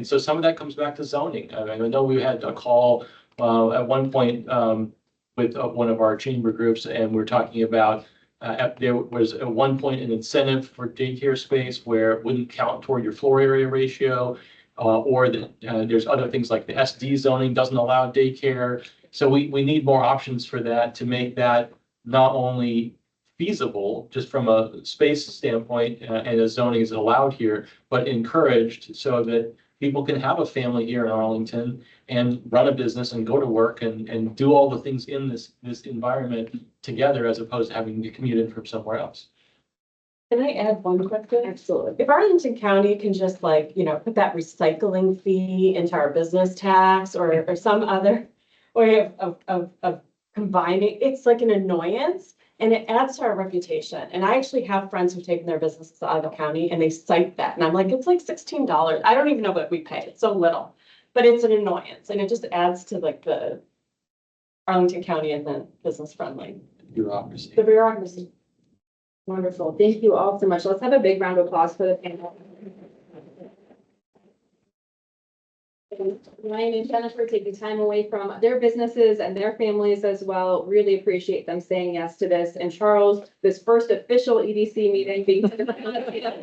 so some of that comes back to zoning. I know we had a call at one point with one of our chamber groups, and we're talking about there was at one point an incentive for daycare space where it wouldn't count toward your floor area ratio, or that there's other things like the SD zoning doesn't allow daycare. So we need more options for that to make that not only feasible just from a space standpoint and as zoning is allowed here, but encouraged so that people can have a family here in Arlington and run a business and go to work and do all the things in this environment together as opposed to having to commute in from somewhere else. Can I add one quick thing? Absolutely. If Arlington County can just like, you know, put that recycling fee into our business tax or some other way of combining, it's like an annoyance and it adds to our reputation. And I actually have friends who've taken their businesses out of the county and they cite that. And I'm like, it's like $16. I don't even know what we pay. It's so little, but it's an annoyance. And it just adds to like the Arlington County and then business friendly. Bureaucracy. The bureaucracy. Wonderful. Thank you all so much. Let's have a big round of applause for the panel. Ryan and Jennifer taking time away from their businesses and their families as well. Really appreciate them saying yes to this. And Charles, this first official EDC meeting being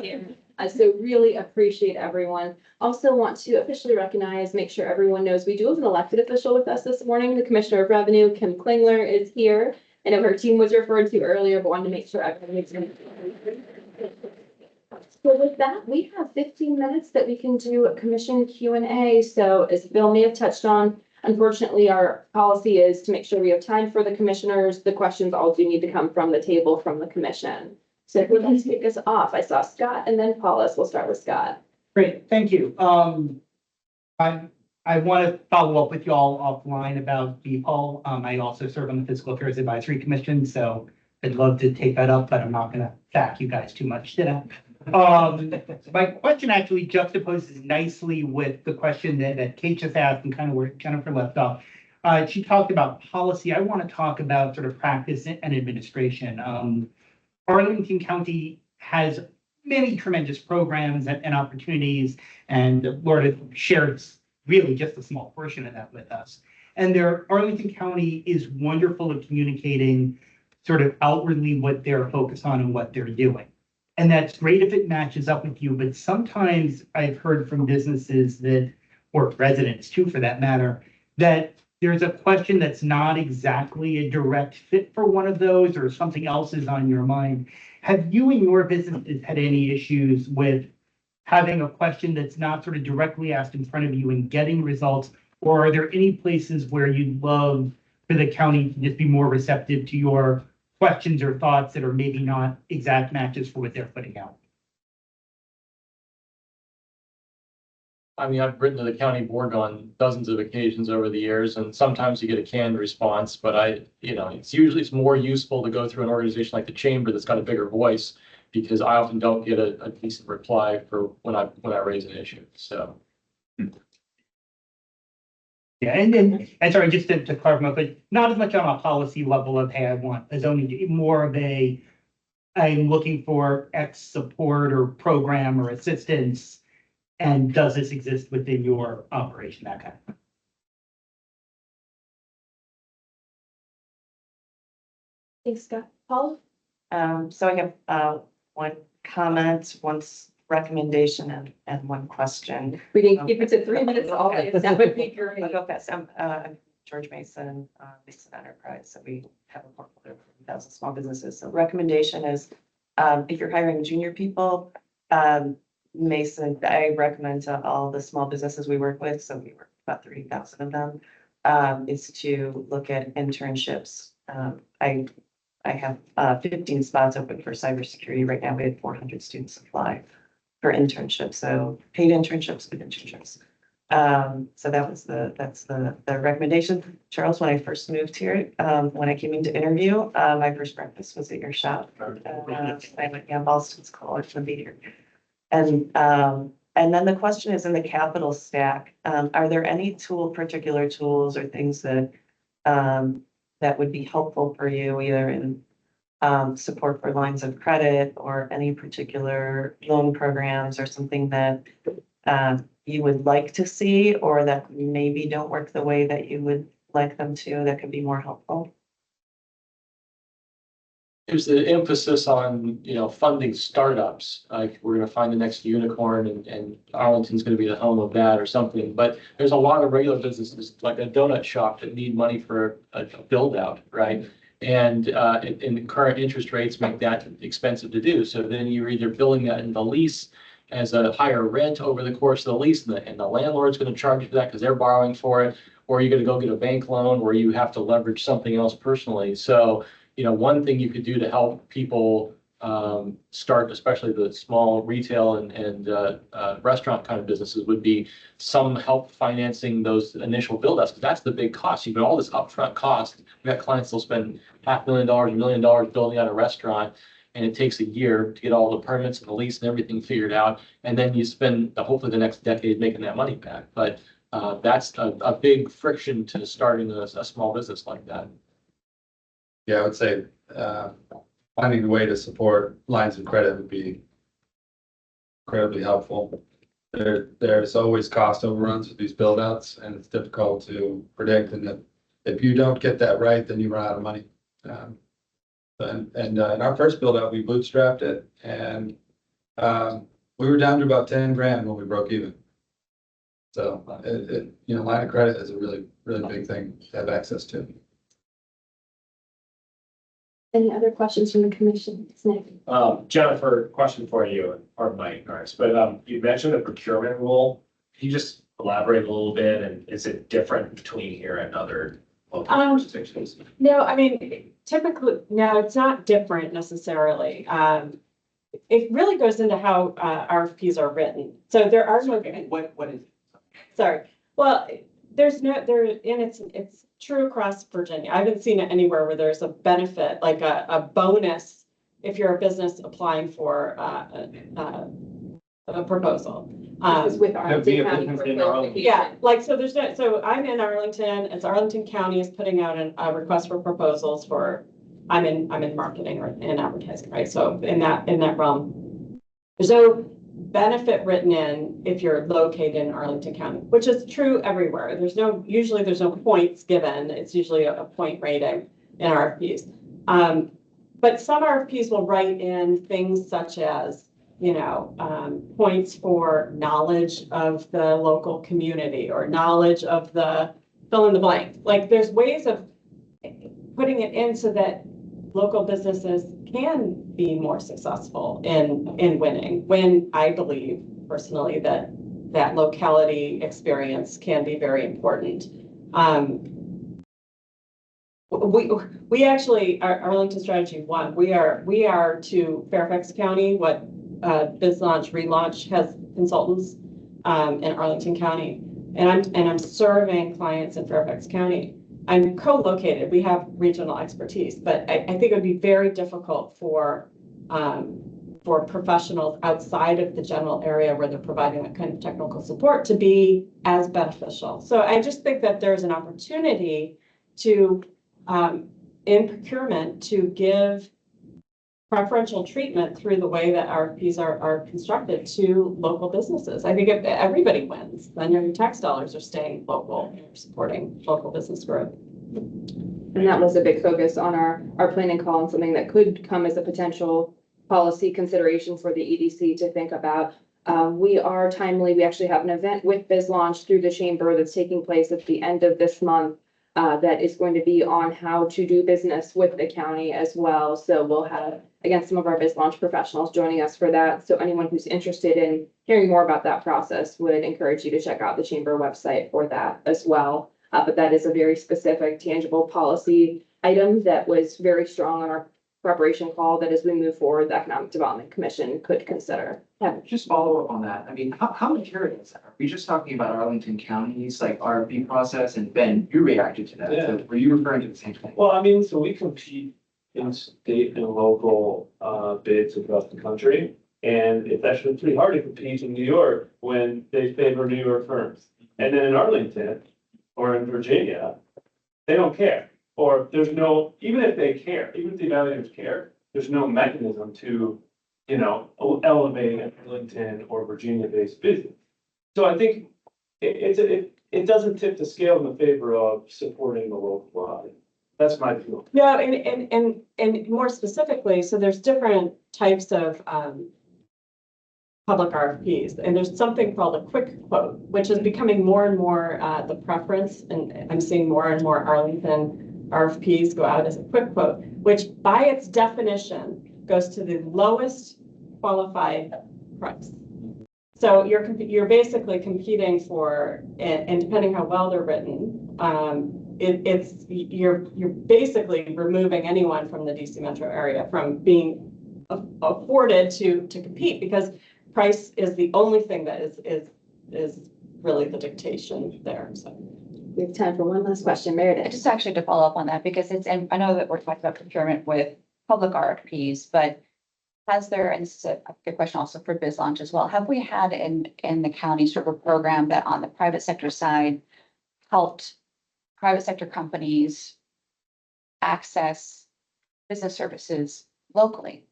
here. So really appreciate everyone. Also want to officially recognize, make sure everyone knows we do have an elected official with us this morning. The Commissioner of Revenue, Kim Klingler, is here. I know her team was referred to earlier, but wanted to make sure everyone is in. So with that, we have 15 minutes that we can do a commission Q&A. So as Bill may have touched on, unfortunately, our policy is to make sure we have time for the commissioners. The questions all do need to come from the table from the commission. So who would like to kick us off? I saw Scott and then Paulus. We'll start with Scott. Great, thank you. I want to follow up with you all offline about BPOL. I also serve on the Fiscal Affairs Advisory Commission, so I'd love to take that up, but I'm not going to back you guys too much today. My question actually juxtaposes nicely with the question that Kate just asked and kind of where Jennifer left off. She talked about policy. I want to talk about sort of practice and administration. Arlington County has many tremendous programs and opportunities. And Lord has shared really just a small portion of that with us. And Arlington County is wonderful at communicating sort of outwardly what they're focused on and what they're doing. And that's great if it matches up with you, but sometimes I've heard from businesses that, or residents too, for that matter, that there's a question that's not exactly a direct fit for one of those, or something else is on your mind. Have you and your businesses had any issues with having a question that's not sort of directly asked in front of you and getting results? Or are there any places where you'd love for the county to just be more receptive to your questions or thoughts that are maybe not exact matches for what they're putting out? I mean, I've written to the county board on dozens of occasions over the years, and sometimes you get a canned response, but it's more useful to go through an organization like the chamber that's got a bigger voice, because I often don't get a decent reply for when I raise an issue, so. Yeah, and sorry, just to clarify, but not as much on a policy level of, hey, I want a zoning, more of a, I'm looking for X support or program or assistance, and does this exist within your operation, that kind of thing. Thanks, Scott. Paul? So I have one comment, one recommendation, and one question. We can keep it to 3 minutes always. That would be great. I'll go fast. I'm George Mason, Mason Enterprise. So we have a portfolio of 1,000 small businesses. So recommendation is, if you're hiring junior people, Mason, I recommend to all the small businesses we work with, so we work with about 30,000 of them, is to look at internships. I have 15 spots open for cybersecurity right now. We had 400 students apply for internships, so paid internships, good internships. So that's the recommendation. Charles, when I first moved here, when I came in to interview, my first breakfast was at your shop. I went to Boston's College to be here. And then the question is, in the capital stack, are there any particular tools or things that that would be helpful for you, either in support for lines of credit or any particular loan programs, or something that you would like to see, or that maybe don't work the way that you would like them to, that could be more helpful? There's the emphasis on, funding startups, like we're gonna find the next unicorn and Arlington's gonna be the home of that or something. But there's a lot of regular businesses, like a donut shop, that need money for a build out, right? And the current interest rates make that expensive to do. So then you're either billing that in the lease as a higher rent over the course of the lease, and the landlord's gonna charge you for that because they're borrowing for it, or you're gonna go get a bank loan where you have to leverage something else personally. So one thing you could do to help people start, especially the small retail and restaurant kind of businesses, would be some help financing those initial build-outs, because that's the big cost. You've got all this upfront cost. We've got clients that'll spend $500,000, $1 million building out a restaurant, and it takes a year to get all the permits and the lease and everything figured out. And then you spend hopefully the next decade making that money back. But that's a big friction to starting a small business like that. Yeah, I would say finding a way to support lines of credit would be incredibly helpful. There's always cost overruns with these build outs, and it's difficult to predict. And if you don't get that right, then you run out of money. And in our first build out, we bootstrapped it, and we were down to about 10 grand when we broke even. So line of credit is a really, really big thing to have access to. Any other questions from the commission? It's Nick. Jennifer, question for you, pardon my ignorance, but you mentioned the procurement rule. Can you just elaborate a little bit, and is it different between here and other local jurisdictions? No, I mean, typically, no, it's not different necessarily. It really goes into how RFPs are written. So there are no. What is it? Sorry. Well, it's true across Virginia. I haven't seen it anywhere where there's a benefit, like a bonus, if you're a business applying for a proposal. This is with Arlington County. Yeah, so I'm in Arlington. It's Arlington County is putting out a request for proposals for. I'm in marketing or in advertising, right? So in that realm, There's no benefit written in if you're located in Arlington County, which is true everywhere. Usually there's no points given. It's usually a point rating in RFPs. But some RFPs will write in things such as, points for knowledge of the local community or knowledge of the fill in the blank. Like there's ways of putting it in so that local businesses can be more successful in winning, when I believe personally that locality experience can be very important. We actually, our Arlington Strategy 1, we are to Fairfax County what Biz Launch Relaunch has consultants in Arlington County, and I'm serving clients in Fairfax County. I'm co-located. We have regional expertise, but I think it would be very difficult for professionals outside of the general area where they're providing that kind of technical support to be as beneficial. So I just think that there's an opportunity to, in procurement, to give preferential treatment through the way that RFPs are constructed to local businesses. I think if everybody wins, then your tax dollars are staying local, and you're supporting local business growth. And that was a big focus on our planning call, and something that could come as a potential policy consideration for the EDC to think about. We are timely. We actually have an event with Biz Launch through the chamber that's taking place at the end of this month. That is going to be on how to do business with the county as well. So we'll have, again, some of our Biz Launch professionals joining us for that. So anyone who's interested in hearing more about that process would encourage you to check out the chamber website for that as well. But that is a very specific, tangible policy item that was very strong on our preparation call that as we move forward, the Economic Development Commission could consider. Yeah, just follow up on that. I mean, how material is that? Are we just talking about Arlington County's like RFP process? And Ben, you reacted to that. Yeah. So were you referring to the same thing? Well, I mean, so we compete in state and local bids across the country. And it's actually pretty hard to compete in New York when they favor New York firms. And then in Arlington or in Virginia, they don't care. Or there's no, even if they care, even if the evaluators care, there's no mechanism to, elevate an Arlington or Virginia-based business. So I think it doesn't tip the scale in the favor of supporting the local body. That's my view. Yeah, and more specifically, so there's different types of public RFPs, and there's something called a quick quote, which is becoming more and more the preference, and I'm seeing more and more Arlington RFPs go out as a quick quote, which by its definition goes to the lowest qualified price. So you're basically competing for, and depending how well they're written, you're basically removing anyone from the DC metro area from being afforded to compete, because price is the only thing that is really the dictation there. So we have time for one last question, Meredith. Just actually to follow up on that, because and I know that we're talking about procurement with public RFPs, but has there, and this is a good question also for Biz Launch as well, have we had in the county sort of a program that on the private sector side helped private sector companies access business services locally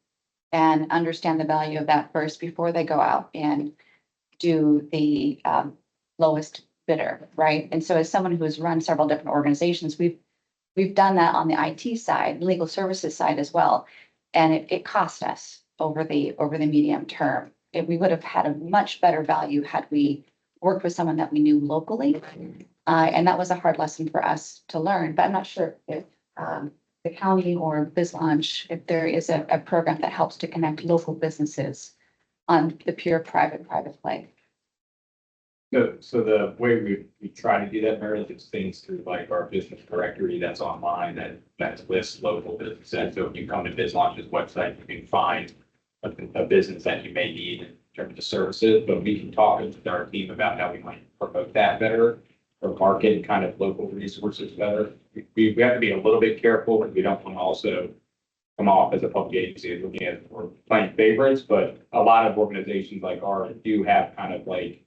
and understand the value of that first before they go out and do the lowest bidder, right? And so as someone who has run several different organizations, we've done that on the IT side, legal services side as well. And it cost us over the medium term. We would have had a much better value had we worked with someone that we knew locally. And that was a hard lesson for us to learn, but I'm not sure if the county or Biz Launch, if there is a program that helps to connect local businesses on the pure private play. So the way we try to do that, Meredith, is things through like our business directory that's online that lists local businesses. So if you come to Biz Launch's website, you can find a business that you may need in terms of services, but we can talk with our team about how we might promote that better or market kind of local resources better. We have to be a little bit careful, but we don't want to also come off as a public agency looking at or playing favorites, but a lot of organizations like ours do have kind of like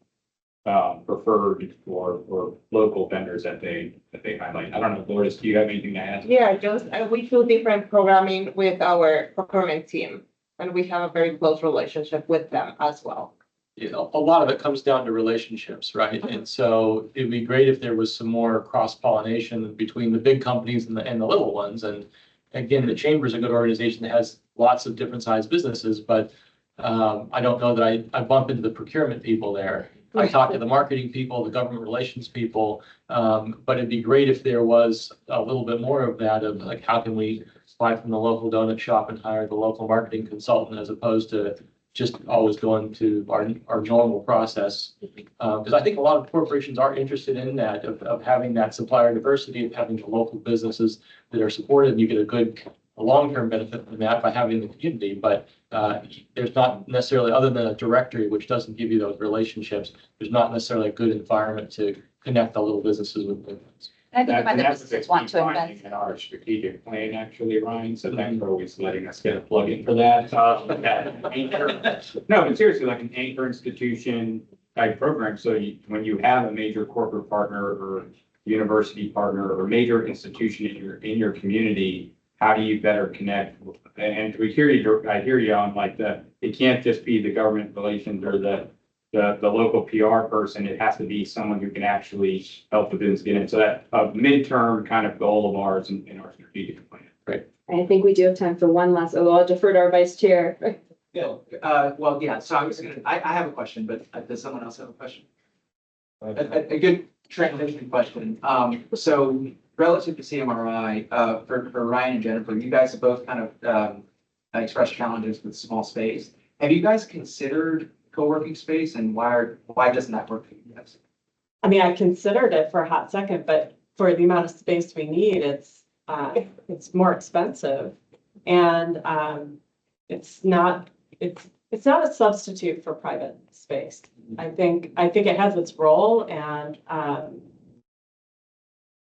preferred or local vendors that they highlight. I don't know, Lourdes, do you have anything to add? Yeah, just we do different programming with our procurement team. And we have a very close relationship with them as well. You know, a lot of it comes down to relationships, right? And so it'd be great if there was some more cross-pollination between the big companies and the little ones. And again, the chamber is a good organization that has lots of different sized businesses, but I don't know that I bump into the procurement people there. I talk to the marketing people, the government relations people, but it'd be great if there was a little bit more of that of like, how can we buy from the local donut shop and hire the local marketing consultant as opposed to just always going to our normal process. Because I think a lot of corporations are interested in that, of having that supplier diversity, of having the local businesses that are supported. You get a long-term benefit from that by having the community, but there's not necessarily, other than a directory, which doesn't give you those relationships, there's not necessarily a good environment to connect the little businesses with big ones. And I think about the That's what businesses want to we're finding invest. in our strategic plan, actually, Ryan, so thanks for always letting us get a plug in for that. No, but seriously, like an anchor institution type program, so when you have a major corporate partner or university partner or major institution in your community, how do you better connect? And we hear you, I hear you on like it can't just be the government relations or the local PR person. It has to be someone who can actually help the business get in. So that a midterm kind of goal of ours in our strategic plan. Right. I think we do have time for one last, although I'll defer to our vice chair. Well, yeah, so I have a question, but does someone else have a question? A good transition question. So relative to CMRI, for Ryan and Jennifer, you guys have both kind of expressed challenges with small space. Have you guys considered co-working space, and why doesn't that work for you guys? I mean, I considered it for a hot second, but for the amount of space we need, it's more expensive. And it's not a substitute for private space. I think it has its role, and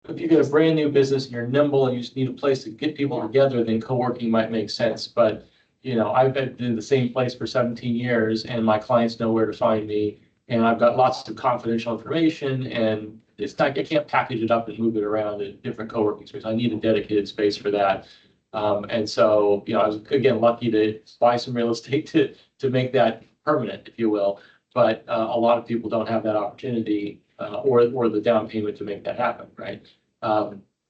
if you get a brand new business and you're nimble and you just need a place to get people together, then co-working might make sense. But, you know, I've been in the same place for 17 years and my clients know where to find me. And I've got lots of confidential information, and it's not, I can't package it up and move it around in different co-working spaces. I need a dedicated space for that. And so, you know, I was, again, lucky to buy some real estate to make that permanent, if you will. But a lot of people don't have that opportunity or the down payment to make that happen, right?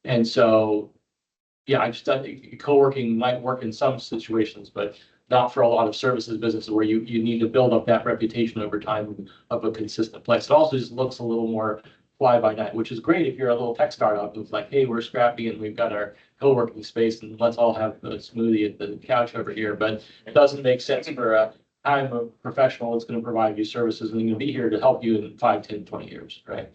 And so, yeah, I just think co-working might work in some situations, but not for a lot of services businesses where you need to build up that reputation over time of a consistent place. It also just looks a little more fly by night, which is great if you're a little tech startup who's like, hey, we're scrappy and we've got our co-working space and let's all have a smoothie at the couch over here. But it doesn't make sense for I'm a professional that's going to provide you services and going to be here to help you in 5, 10, 20 years, right?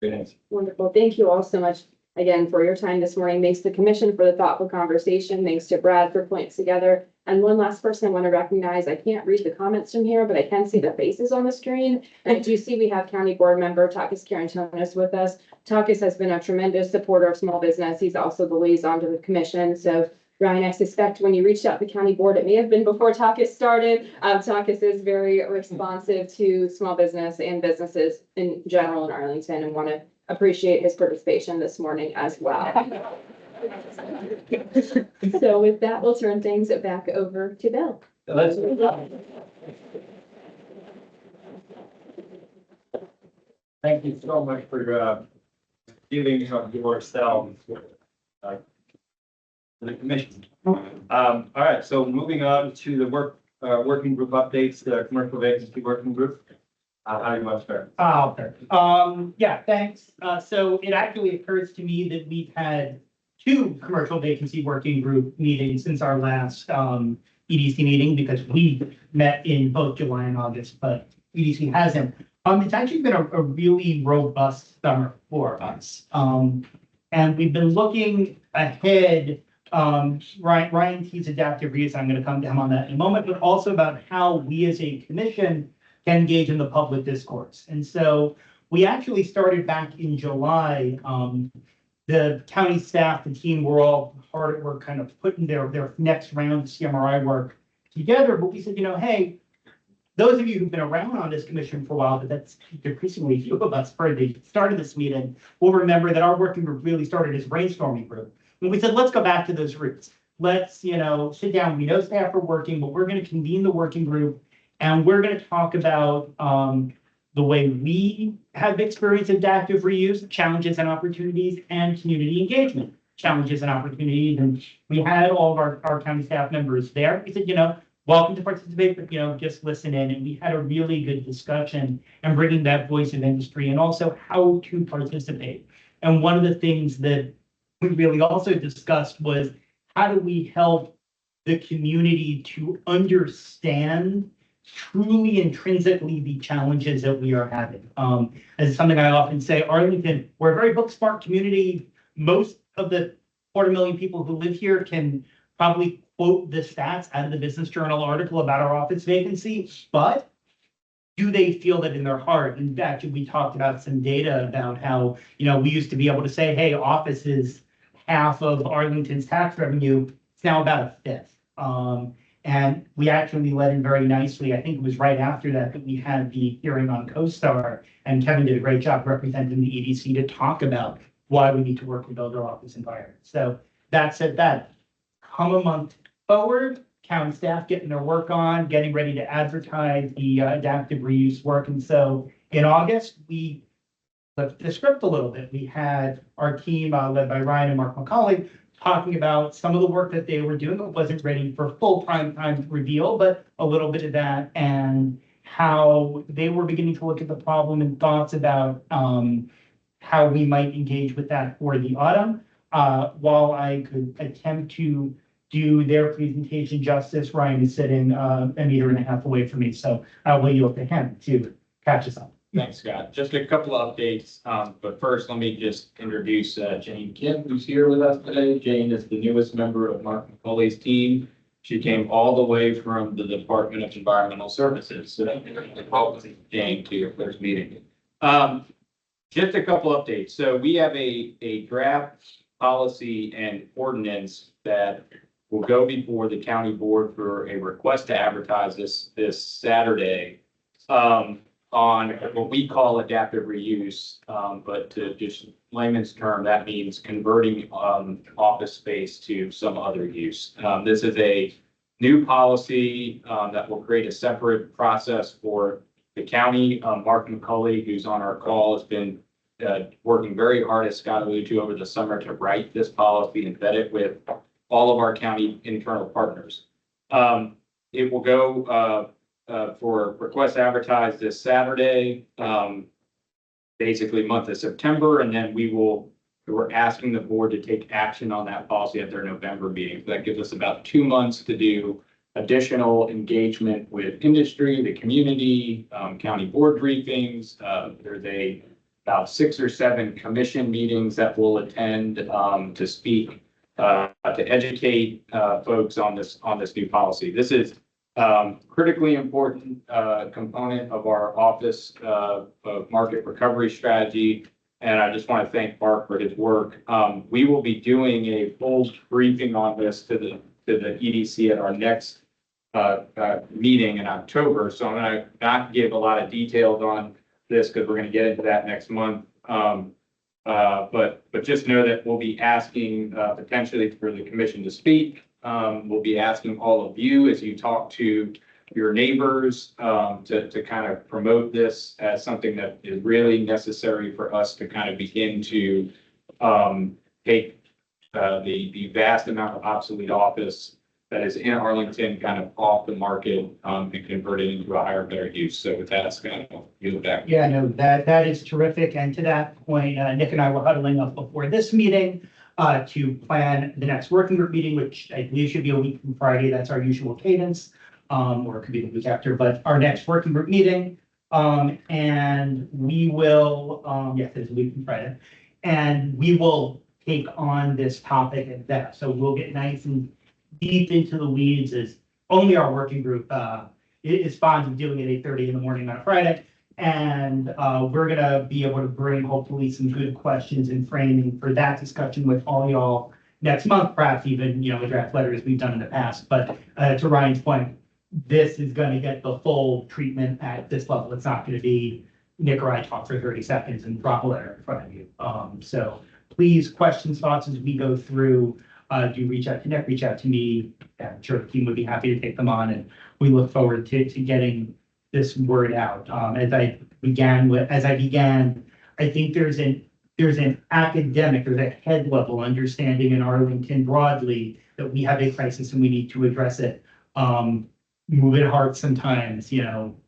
Great answer. Wonderful. Thank you all so much again for your time this morning. Thanks to the commission for the thoughtful conversation. Thanks to Brad for putting it together. And one last person I want to recognize, I can't read the comments from here, but I can see the faces on the screen. And I do see we have County Board Member Takis Karantonis with us. Takis has been a tremendous supporter of small business. He's also the liaison to the commission. So Ryan, I suspect when you reached out to the county board, it may have been before Takis started. Takis is very responsive to small business and businesses in general in Arlington, and want to appreciate his participation this morning as well. So with that, we'll turn things back over to Bill. Let's. Thank you so much for giving yourself the commission. All right, so moving on to the working group updates, the commercial vacancy working group. How do you want to start? Yeah, thanks. So it actually occurs to me that we've had 2 commercial vacancy working group meetings since our last EDC meeting, because we met in both July and August, but EDC hasn't. It's actually been a really robust summer for us. And we've been looking ahead. Ryan teased adaptive reuse. I'm going to come to him on that in a moment, but also about how we as a commission can engage in the public discourse. And so we actually started back in July. The county staff, the team, were all hard at work kind of putting their next round of CMRI work together. But we said, you know, hey, those of you who've been around on this commission for a while, but that's increasingly few of us for the start of this meeting, will remember that our working group really started as a brainstorming group. When we said, let's go back to those roots. let's, sit down. We know staff are working, but we're gonna convene the working group and we're gonna talk about, the way we have experienced adaptive reuse, challenges and opportunities, and community engagement, challenges and opportunities. And we had all of our county staff members there. We said, welcome to participate, but, just listen in. And we had a really good discussion and bringing that voice of industry and also how to participate. And one of the things that we really also discussed was how do we help the community to understand truly intrinsically the challenges that we are having. As something I often say, Arlington, we're a very book smart community. Most of the 250,000 people who live here can probably quote the stats out of the Business Journal article about our office vacancy, but do they feel that in their heart? In fact, we talked about some data about how, we used to be able to say, hey, office is half of Arlington's tax revenue. It's now about a fifth. And we actually led in very nicely. I think it was right after that we had the hearing on CoStar, and Kevin did a great job representing the EDC to talk about why we need to work to build our office environment. So that said, that come a month forward, county staff getting their work on, getting ready to advertise the adaptive reuse work. And so in August, we flipped the script a little bit. We had our team led by Ryan and Mark McCauley talking about some of the work that they were doing. It wasn't ready for full prime time reveal, but a little bit of that, and how they were beginning to look at the problem and thoughts about how we might engage with that for the autumn. While I could attempt to do their presentation justice, Ryan is sitting a meter and a half away from me, so I will yield to him to catch us up. Thanks, Scott. Just a couple of updates, but first let me just introduce Jane Kim, who's here with us today. Jane is the newest member of Mark McCauley's team. She came all the way from the Department of Environmental Services. So welcome, Jane, to your first meeting. Just a couple updates. So we have a draft policy and ordinance that will go before the county board for a request to advertise this Saturday. On what we call adaptive reuse, but to just layman's term, that means converting office space to some other use. This is a new policy that will create a separate process for the county. Mark McCauley, who's on our call, has been working very hard, as Scott alluded to, over the summer to write this policy and vet it with all of our county internal partners. It will go for request advertised this Saturday, basically month of September, and then we're asking the board to take action on that policy at their November meeting. So that gives us about 2 months to do additional engagement with industry, the community, county board briefings. There's about 6 or 7 commission meetings that we'll attend to speak to educate folks on this new policy. This is critically important component of our office of market recovery strategy. And I just want to thank Mark for his work. We will be doing a full briefing on this to the EDC at our next meeting in October. So I'm going to not give a lot of details on this because we're going to get into that next month. But just know that we'll be asking potentially for the commission to speak. We'll be asking all of you as you talk to your neighbors to kind of promote this as something that is really necessary for us to kind of begin to take the vast amount of obsolete office that is in Arlington kind of off the market and convert it into a higher, better use. So with that, Scott, I'll yield back. Yeah, no, that is terrific. And to that point, Nick and I were huddling up before this meeting to plan the next working group meeting, which I believe should be a week from Friday. That's our usual cadence, or it could be the week after, but our next working group meeting. And we will, yes, it's a week from Friday, and we will take on this topic at that. So we'll get nice and deep into the weeds, as only our working group is fond of doing at 8:30 in the morning on a Friday. And we're gonna be able to bring hopefully some good questions and framing for that discussion with all y'all next month, perhaps even, the draft letters we've done in the past. But to Ryan's point, this is gonna get the full treatment at this level. It's not gonna be Nick or I talk for 30 seconds and drop a letter in front of you. So please, questions, thoughts as we go through do reach out to Nick, reach out to me. I'm sure the team would be happy to take them on, and we look forward to getting this word out. As I began, I think there's an academic, there's a head level understanding in Arlington broadly that we have a crisis and we need to address it. Moving heart sometimes,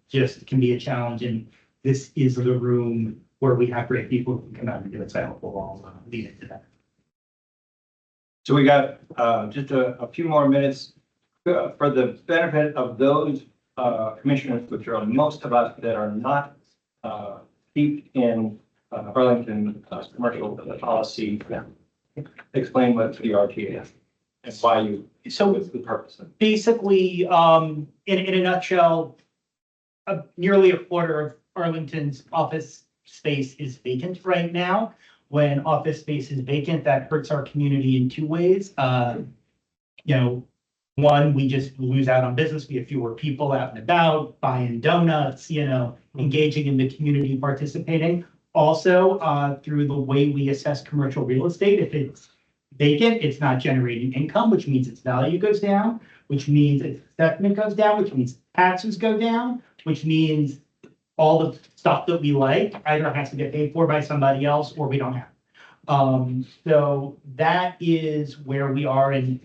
just can be a challenge, and this is the room where we have great people who can come out and do it. So I hope we'll all lead into that. So we got just a few more minutes for the benefit of those commissioners, which are most of us that are not deep in Arlington commercial policy. Explain what the RTA is and why you, so what's the purpose of it? Basically, in a nutshell, nearly a quarter of Arlington's office space is vacant right now. When office space is vacant, that hurts our community in two ways. One, we just lose out on business. We have fewer people out and about, buying donuts, engaging in the community, participating. Also, through the way we assess commercial real estate, if it's vacant, it's not generating income, which means its value goes down, which means its assessment goes down, which means taxes go down, which means all the stuff that we like either has to get paid for by somebody else or we don't have. So that is where we are. And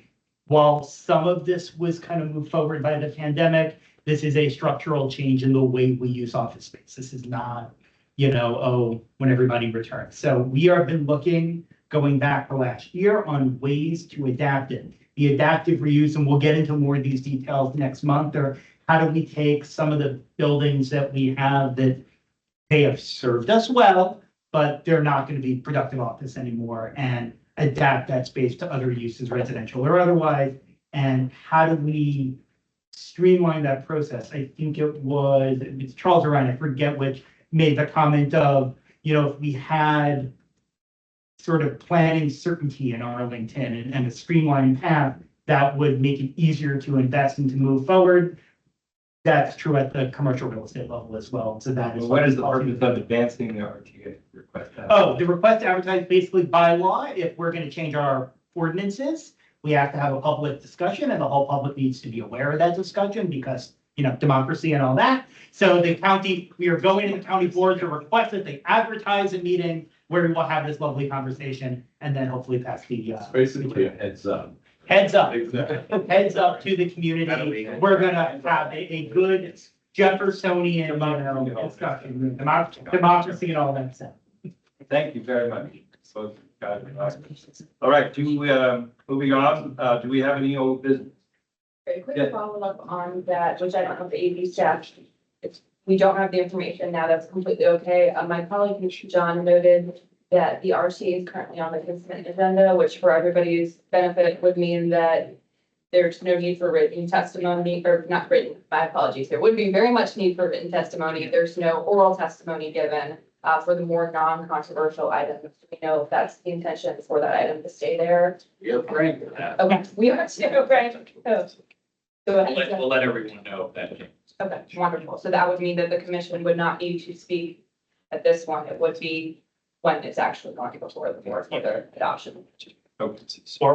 while some of this was kind of moved forward by the pandemic, this is a structural change in the way we use office space. This is not, when everybody returns. So we have been looking, going back for last year, on ways to adapt it. The adaptive reuse, and we'll get into more of these details next month, or how do we take some of the buildings that we have that they have served us well, but they're not going to be productive office anymore, and adapt that space to other uses, residential or otherwise, and how do we streamline that process? I think it's Charles or Ryan, I forget which, made the comment of, if we had sort of planning certainty in Arlington and a streamlined path, that would make it easier to invest and to move forward. That's true at the commercial real estate level as well. So that is. What is the purpose of advancing the RTA request? The request to advertise basically by law, if we're going to change our ordinances, we have to have a public discussion, and the whole public needs to be aware of that discussion because, democracy and all that. So we are going to the county board to request that they advertise a meeting where we will have this lovely conversation and then hopefully pass the. Basically a heads up. Heads up. Exactly. Heads up to the community. We're gonna have a good Jeffersonian, discussion, democracy and all that stuff. Thank you very much. So, all right, moving on, do we have any old business? Very quick Yeah. follow-up on that, which I don't know if the AV staff, if we don't have the information now, that's completely okay. My colleague, John, noted that the RTA is currently on the consent agenda, which for everybody's benefit would mean that there's no need for written testimony, or not written, my apologies. There would be very much need for written testimony if there's no oral testimony given for the more non-controversial items. Do we know if that's the intention for that item to stay there? You're praying for that. Okay, we are too, right? So We'll let everyone know if that changes. okay, wonderful. So that would mean that the commission would not need to speak at this one. It would be when it's actually going before the board for their adoption. Or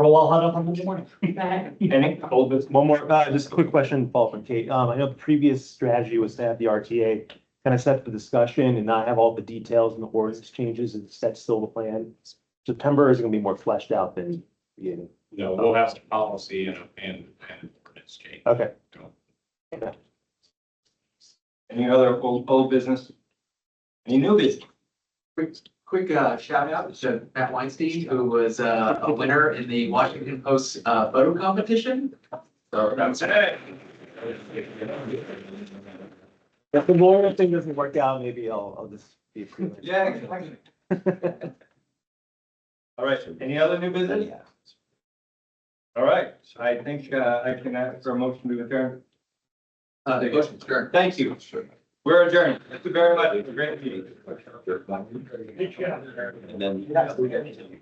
we'll all huddle up on Monday morning. Any old business? One more, just a quick question, Paul from Kate. I know the previous strategy was to have the RTA kind of set the discussion and not have all the details and the ordinance changes. Is that still the plan? September is going to be more fleshed out than beginning. No, we'll have some policy and ordinance change. Okay. Any other old business? Any new business? Quick shout out to Matt Weinstein, who was a winner in the Washington Post photo competition. So that's it. If the lawyer thing doesn't work out, maybe I'll just be a freelance. Yeah, exactly. All right, any other new business? All right, I think I can ask for a motion to adjourn. Motion, sure. Thank you. We're adjourned. Thank you very much. It was a great meeting. Good job. And then.